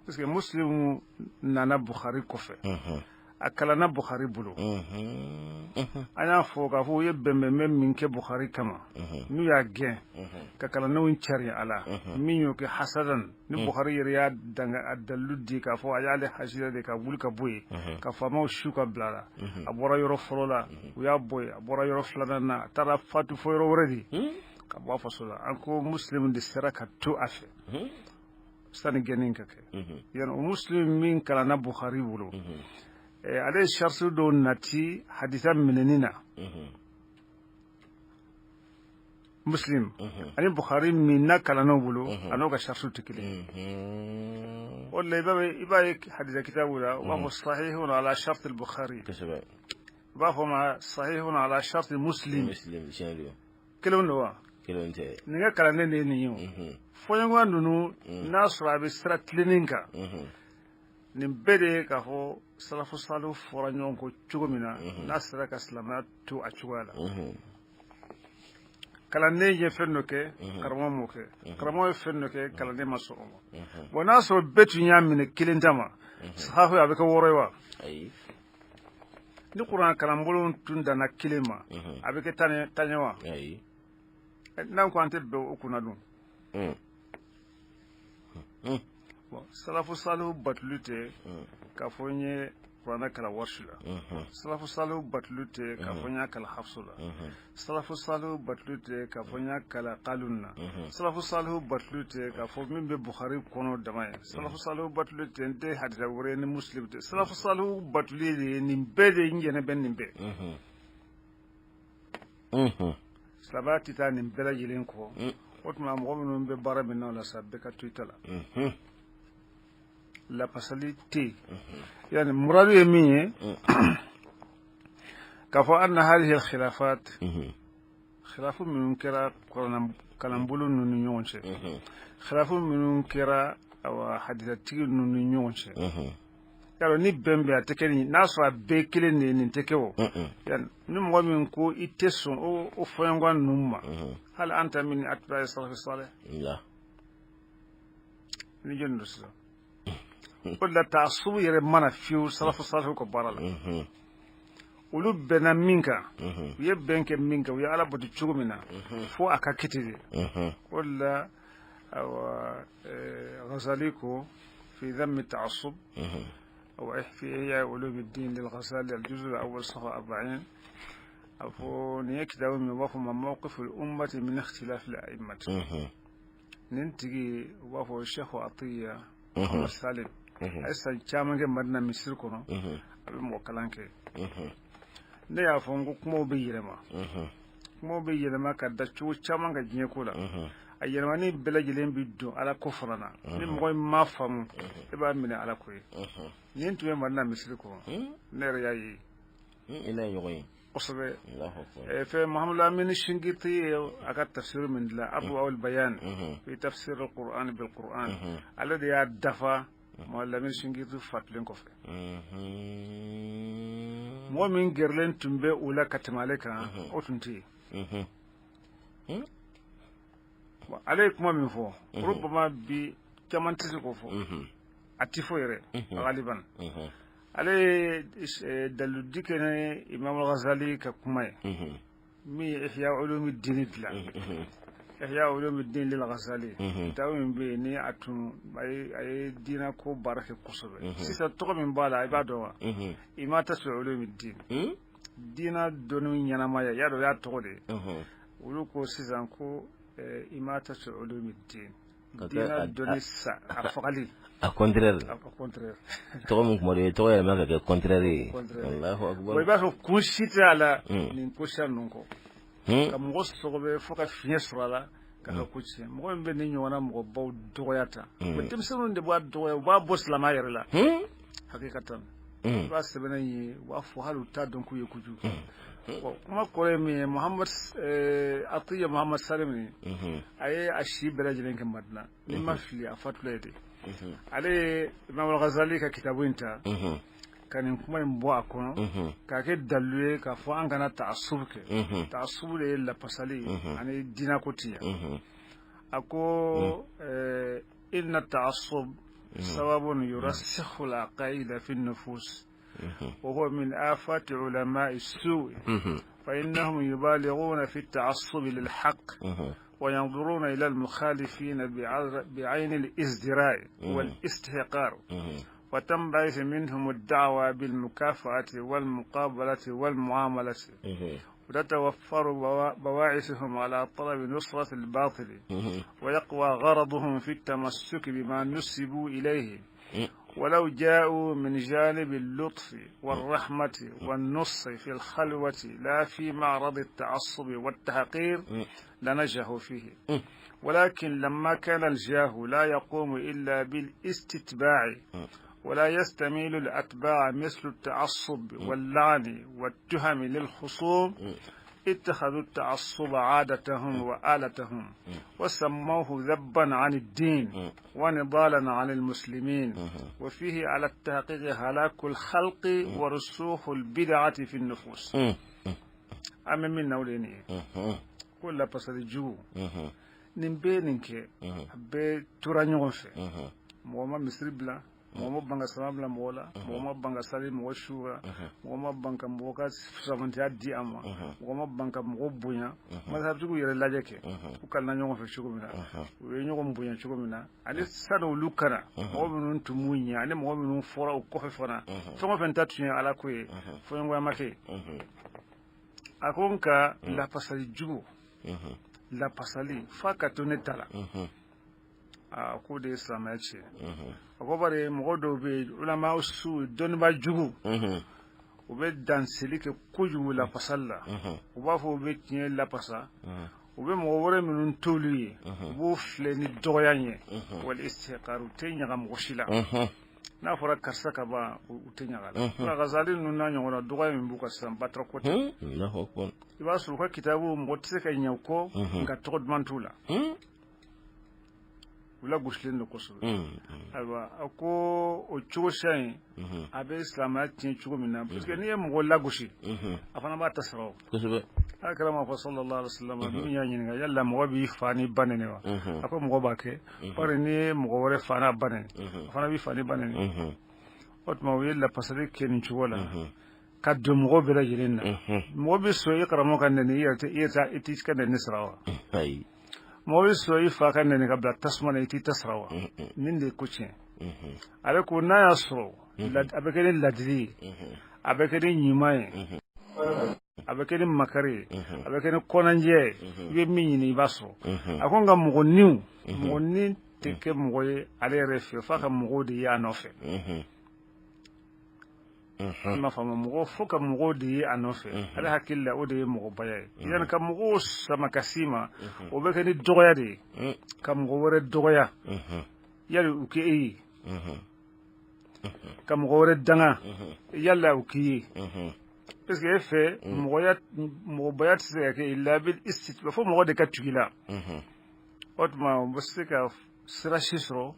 parce que muslim nana bukhari kɔfɛ a kalanna bukhari bolo an y'a fɔ k'a fɔ u ye bɛnbɛnbɛn min kɛ bukhari kama n'u y'a gɛn ka kalandenw cari a la min y'o kɛ hasadan ni bukhari yɛrɛ y'a a dalilu di k'a fɔ a y'ale hasida de ka wuli ka bɔ yen ka faamaw su ka bila la a bɔra yɔrɔ fɔlɔ la u y'a bɔ yen a bɔra yɔrɔ filanan na a taara fatu fɔ yɔrɔ wɛrɛ de ka bɔ a faso la an ko muslim de sera ka to a fɛ sani gɛnnin ka kɛ yani o muslim min kalanna bukhari bolo ale sharsu dɔw nati hadisa minɛni na muslim ani bukhari min na kalannaw bolo a n'o ka sharsu tɛ kelen o la i b'a ye hadisa kitabu la u b'a fɔ sahihun ala shart al-bukhari u b'a fɔ ma sahihun ala shart muslim kelen don wa nin ka kalanden de ye nin ye o fɔɲɔgɔn ninnu n'a sɔrɔ a bɛ sira tilenin kan nin bɛɛ de ye k'a fɔ salafu salihu fɔra ɲɔgɔn kɔ cogo min na n'a sera ka silamɛya to a cogoya la kalanden ye fɛn dɔ kɛ karamɔgɔ m'o kɛ karamɔgɔ ye fɛn dɔ kɛ kalanden ma sɔn o ma bon n'a sɔrɔ bɛɛ tun y'a minɛ kelen ta ma sahafu a bɛ kɛ wɔɔrɔ ye wa ni kuran kalanbolo tun danna kelen ma a bɛ kɛ tan ye wa n'an ko an tɛ bɛn o kunna dun bon salafu salihu batulu tɛ k'a fɔ n ye kuranɛ kalan warshi la salafu salihu batulu tɛ k'a fɔ n y'a kalan hafsu la salafu salihu batulu tɛ k'a fɔ n y'a kalan qalun na salafu salihu batulu tɛ k'a fɔ min bɛ bukhari kɔnɔ dama ye salafu salihu batulu tɛ n tɛ hadisa wɛrɛ ye ni muslim tɛ salafu salihu batulu de ye nin bɛɛ de n jɛnɛ bɛ nin bɛɛ silamɛya tɛ taa nin bɛɛ lajɛlen kɔ o tuma mɔgɔ minnu bɛ baara min na o la sa bɛɛ ka to i ta la la pasali te yani muradu yemi kafo anna hadhihi al khilafat khilafu min kira kalambulu nunu nyonche khilafu min kira awa hadithati nunu nyonche yaro ni bembe atekeni naso abe kile ni tekewo yan ni mo min ko iteso o foyangwa numma hal anta min atba'i salaf salih la ni jondo so wala ta'assubu yere mana fiu salaf salih ko barala ulu bena minka ye benke minka ya ala bodi chugumina fo aka kitide wala غزالي كو في ذم التعصب أو في إحياء علوم الدين للغزالي الجزء الأول صفحة 40 أفو نيكدا من وفهم موقف الأمة من اختلاف الأئمة ننتجي وفو الشيخ عطية محمد سالم أيضا كامل مدنا مصر كنا أبي موكلانك نيا فونغو كمو بيرما كمو بيرما كدا شو كامل كجنيه كولا ayelmani belajilen biddo ala kofrana ni moy ma fam e ba mine ala koy ni tuwe manna misri ko nere yayi ila yoy osobe fe muhammad amin shingiti aka tafsir min la abu al bayan fi tafsir al quran bil quran alladhi ya dafa muhammad amin shingiti fatlen ko fe mo min gerlen tumbe ula katmaleka otunti عليكم من فوق ربما بكمان تسقفوا أتفوا يرى غالبا عليه دلودك إمام الغزالي ككماي مي إحياء علوم الدين لا إحياء علوم الدين للغزالي تاوين بيني أتون أي دينا كو بارك كوسبة سيسا تقوم من بالا عبادوا إما تسوى علوم الدين دينا دونو ينما يادو يا تقولي ولوكو سيسا كو إماتة علوم الدين دينا دونيسا أفقالي أكونترير أكونترير تقوم كمري تقوم ما كده كونتريري الله أكبر ويبقى كونشيت على نكوشا نونكو كم غصة بفوق فينسرا لا كهكوشي مهم بنينيو أنا مغبو دوغياتا بتمسكون دبوا دوغيا وابوس لما يرلا حقيقة بس بني وافوهالو تادونكو يكوجو kuma kore mi muhammad atiya muhammad salim ay ashi belajilen ke madna ni mafli afatlede ale imam al-ghazali ka kitabu inta kanin kuma mbo akono ka ke dalwe ka fo an kana ta'assub ke ta'assub le la pasali ani dina kotiya ako inna ta'assub sababun yurassikhu al-aqaida fi an-nufus وهو من آفات علماء السوء فإنهم يبالغون في التعصب للحق وينظرون إلى المخالفين بعين الازدراء والاستحقار وتنبعث منهم الدعوة بالمكافأة والمقابلة والمعاملة وتتوفر بواعثهم على طلب نصرة الباطل ويقوى غرضهم في التمسك بما نسبوا إليه ولو جاءوا من جانب اللطف والرحمة والنص في الخلوة لا في معرض التعصب والتحقير لنجحوا فيه ولكن لما كان الجاه لا يقوم إلا بالاستتباع ولا يستميل الأتباع مثل التعصب واللعن والتهم للخصوم اتخذوا التعصب عادتهم وآلتهم وسموه ذبا عن الدين ونضالا عن المسلمين وفيه على التحقيق هلاك الخلق ورسوخ البدعة في النفوس أما من نوليني كل بصد جو نمبينك بترانيون في موما مصر بلا موما بانغا سلام لا مولا موما بانغا سالي مو شورا موما بانغا موكا سافنتي ادي اما موما بانغا مو بويا ما سابتو يري لاجيكي وكال نانيو في شوكومينا وينيو بويا شوكومينا اني سادو لوكانا مو منون تمونيا اني مو منون فورا او كوفي فنا فما فنتاتي على كوي فوينغوا ماكي akonka la pasali jugo la pasali fakatone tala ko de islam yace ko bare mo do be ulama usu don ba jugu o be danseli ke kuju la pasalla o ba fo be tiye la pasa o be mo wore minun toluye bo fleni doyanye wal istiqaru tenya gam goshila n'a fɔra karisa ka ban u tɛ ɲagala nka Ghazali ninnu n'a ɲɔgɔnna dɔgɔya min b'u ka sisan batra ko tɛ i b'a sɔrɔ u ka kitabu mɔgɔ tɛ se ka ɲɛ u kɔ nka tɔgɔ duman t'u la u lagosilen don kosɛbɛ ayiwa a ko o cogoya in a bɛ silamɛya tiɲɛ cogo min na parce que n'i ye mɔgɔ lagosi a fana b'a ta sara o alakira ma fɔ sallallahu alaihi wasallam min y'a ɲininka yala mɔgɔ b'i fa ni ba nɛni wa a ko mɔgɔ b'a kɛ bari n'i ye mɔgɔ wɛrɛ fa n'a ba nɛni a fana b'i fa ni ba nɛni o tuma u ye lapasali kɛ nin cogo la ka don mɔgɔ bɛɛ lajɛlen na mɔgɔ bɛ sɔn i karamɔgɔ ka nɛni i t'i ka nɛni sara wa mɔgɔ bɛ sɔn i fa ka nɛni ka bila tasuma na i t'i ta sara wa nin de ye ko tiɲɛ ale ko n'a y'a sɔrɔ a bɛ kɛ ni ladili ye a bɛ kɛ ni ɲuman ye a bɛ kɛ ni makari ye a bɛ kɛ ni kɔnanjɛ ye i bɛ min ɲini i b'a sɔrɔ a ko nka mɔgɔnin tɛ kɛ mɔgɔ ye ale yɛrɛ fɛ f'a ka mɔgɔw de ye a nɔfɛ i m'a faamu mɔgɔ fo ka mɔgɔw de ye a nɔfɛ ale hakili la o de ye mɔgɔbaya ye yanni ka mɔgɔw sama ka s'i ma o bɛ kɛ ni dɔgɔya de ye ka mɔgɔ wɛrɛ dɔgɔya yali u kɛ e ye ka mɔgɔ wɛrɛ danga yala u k'i ye parce que e fɛ mɔgɔbaya tɛ se ka kɛ illa bil istitba fo mɔgɔ de ka tugu i la o tuma u bɛ se ka sira si sɔrɔ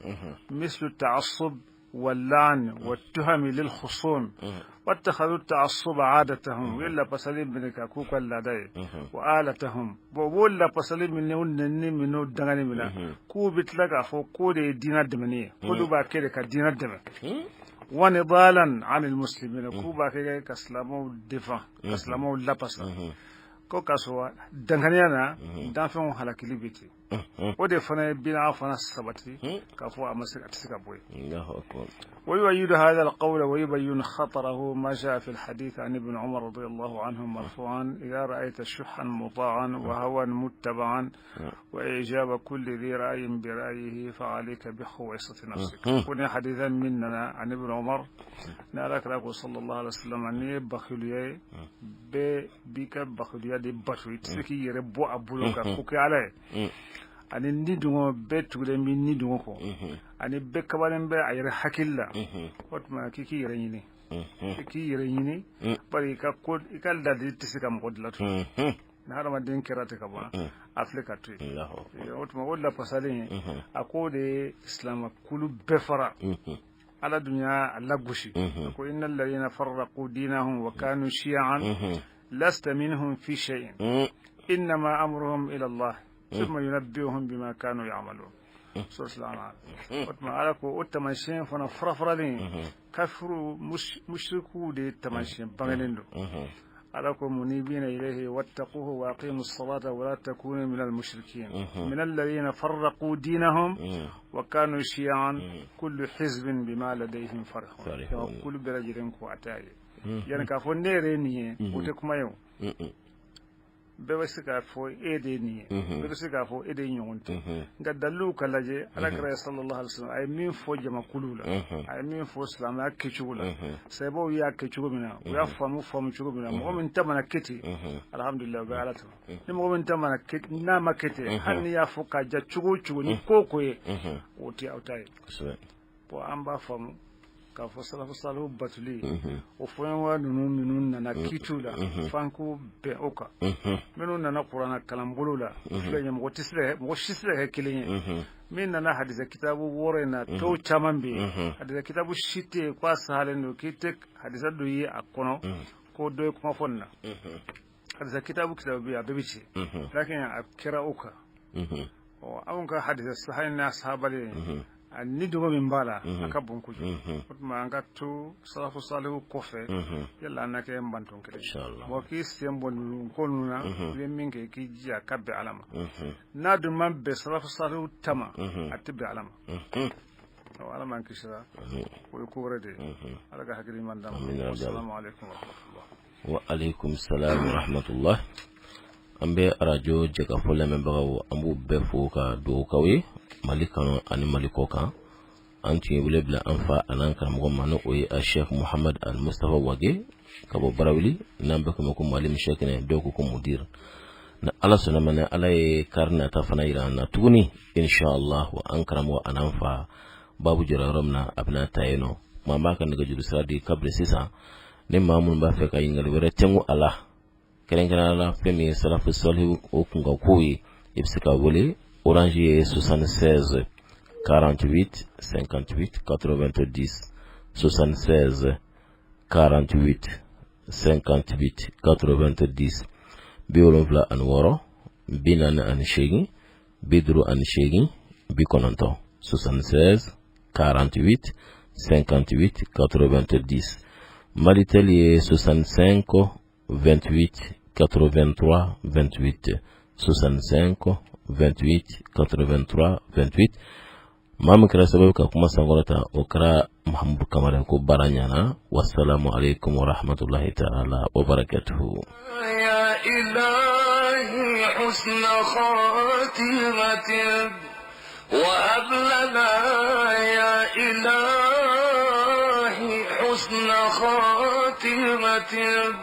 mislu ta'assub واللعن والتهم للخصوم واتخذوا التعصب عادتهم وإلا بسليم من كوكا اللادي وآلتهم وإلا بسليم من الدغني منا كو بتلقى فوق كودي دين الدمنية كودو باكيري كدين الدم ونضالا عن المسلمين كو باكيري كسلامو الدفاع كسلامو اللبس ko kaswa danganiyana dan fɛnw halakili bɛ ten o de fana ye bina fana sabati k'a fɔ a ma se a tɛ se ka bɔ yen ويؤيد هذا القول ويبين خطره ما جاء في الحديث عن ابن عمر رضي الله عنه مرفوعا إذا رأيت شحا مطاعا وهوى متبعا وإعجاب كل ذي رأي برأيه فعليك بخويصة نفسك كنا حديثا مننا عن ابن عمر نالك رأيه صلى الله عليه وسلم أني بخليه بك بخليه دي بطوي تسكي يربو أبولوك كوكي عليه ani ni dungo be tugulen mi ni dungo ko ani be kabalen be ayre hakilla hotma kiki yere nyini bari ka ko ikal dadi tisika mo godlatu na harama den kerate ka ba afrika tu hotma wala pasalin akode islam kulu be fara ala dunya alla gushi ko innal ladina farraqu dinahum wa kanu shi'an lasta minhum fi shay'in inma amruhum ila Allah ثم ينبئهم بما كانوا يعملون سورة الأنعام وتما علىكو التماشين فنا فرفرالين كفروا مشركوا دي التماشين بغلين علىكو منيبين إليه واتقوه وأقيموا الصلاة ولا تكونوا من المشركين من الذين فرقوا دينهم وكانوا شيعا كل حزب بما لديهم فرحون كل برجلين كواتاي يعني كافو نيريني وتكما يوم bɛɛ bɛ se k'a fɔ e de ye nin ye bɛɛ bɛ se k'a fɔ e de ye ɲɔgɔn tɛ nka dalilu ka lajɛ alakira sallallahu alaihi wasallam a ye min fɔ jamakulu la a ye min fɔ silamɛya kɛcogo la sababu y'a kɛ cogo min na u y'a faamu cogo min na mɔgɔ min ta mana kɛ ten alhamdulilayi o bɛ ala tanu ni mɔgɔ min ta mana kɛ n'a ma kɛ ten hali ni y'a fɔ k'a ja cogo o cogo ni ko o ko ye o tɛ aw ta ye bon an b'a faamu k'a fɔ salafu salihu batuli o fɔɲɔgɔnya ninnu nana kiitu la f'an k'u bɛn o kan minnu nana kuranna kalanbolo la filɛ mɔgɔ si tɛ kɛ kelen ye min nana hadisa kitabu 6 in na tɔw caman bɛ yen hadisa kitabu si tɛ yen k'a sahalen don k'i tɛ hadisa dɔ ye a kɔnɔ ko dɔ ye kuma fɔ nin na hadisa kitabu bɛ yen a bɛɛ bɛ ci lakin a kɛra o kan anw ka hadisa sahalen n'a sahabalen ni dogo min b'a la a ka bon kojugu o tuma an ka to salafu salihu kɔfɛ yala an na kɛ nbanton kelen mɔgɔ k'i sen bɔ nin ko ninnu na i bɛ min kɛ k'i jija ka bɛn ala ma n'a dun ma bɛn salafu salihu ta ma a tɛ bɛn ala ma ala m'an kisira o ye ko wɛrɛ de ye ala ka hakili ɲuman d'an ma assalamu alaikum wa rahmatullah wa alaikum salam wa rahmatullah an bɛ arajo jɛkafɔ lamɛnbagaw an b'u bɛɛ fo ka dugawu k'aw ye mali kanu ani mali kɔ kan an tun ye wele bila an fa an'an karamɔgɔ ma n'o ye Sheikh Muhammad Al Mustafa Wage ka bɔ Barawuli n'an bɛ kɔmɛ ko Muallim Sheikhina dɔw ko mudir na ala sɔnna ma na ala ye kari nata fana yira an na tuguni inshallah wa an karamɔgɔ an'an fa babu jararamna abna tayeno mama kan daga juru sadi kabre sisa ne mamun ba fe kay ngal wera temu ala kelen kana la premier salafu salih o kunga koyi ibsika wole orange 76 48 58 90 76 48 58 90 biolonvla an woro binan an shegi bidru an shegi bikononto 76 48 58 90 Maritelie 65 28 83 28 65 28 83 28 Mamu kira sababu ka kuma sangorata okra Muhammad Kamara ko baranyana. Wassalamu alaikum warahmatullahi ta'ala wabarakatuh. Ya ilahi husna khatimatin wa hab lana ya ilahi husna khatimatin.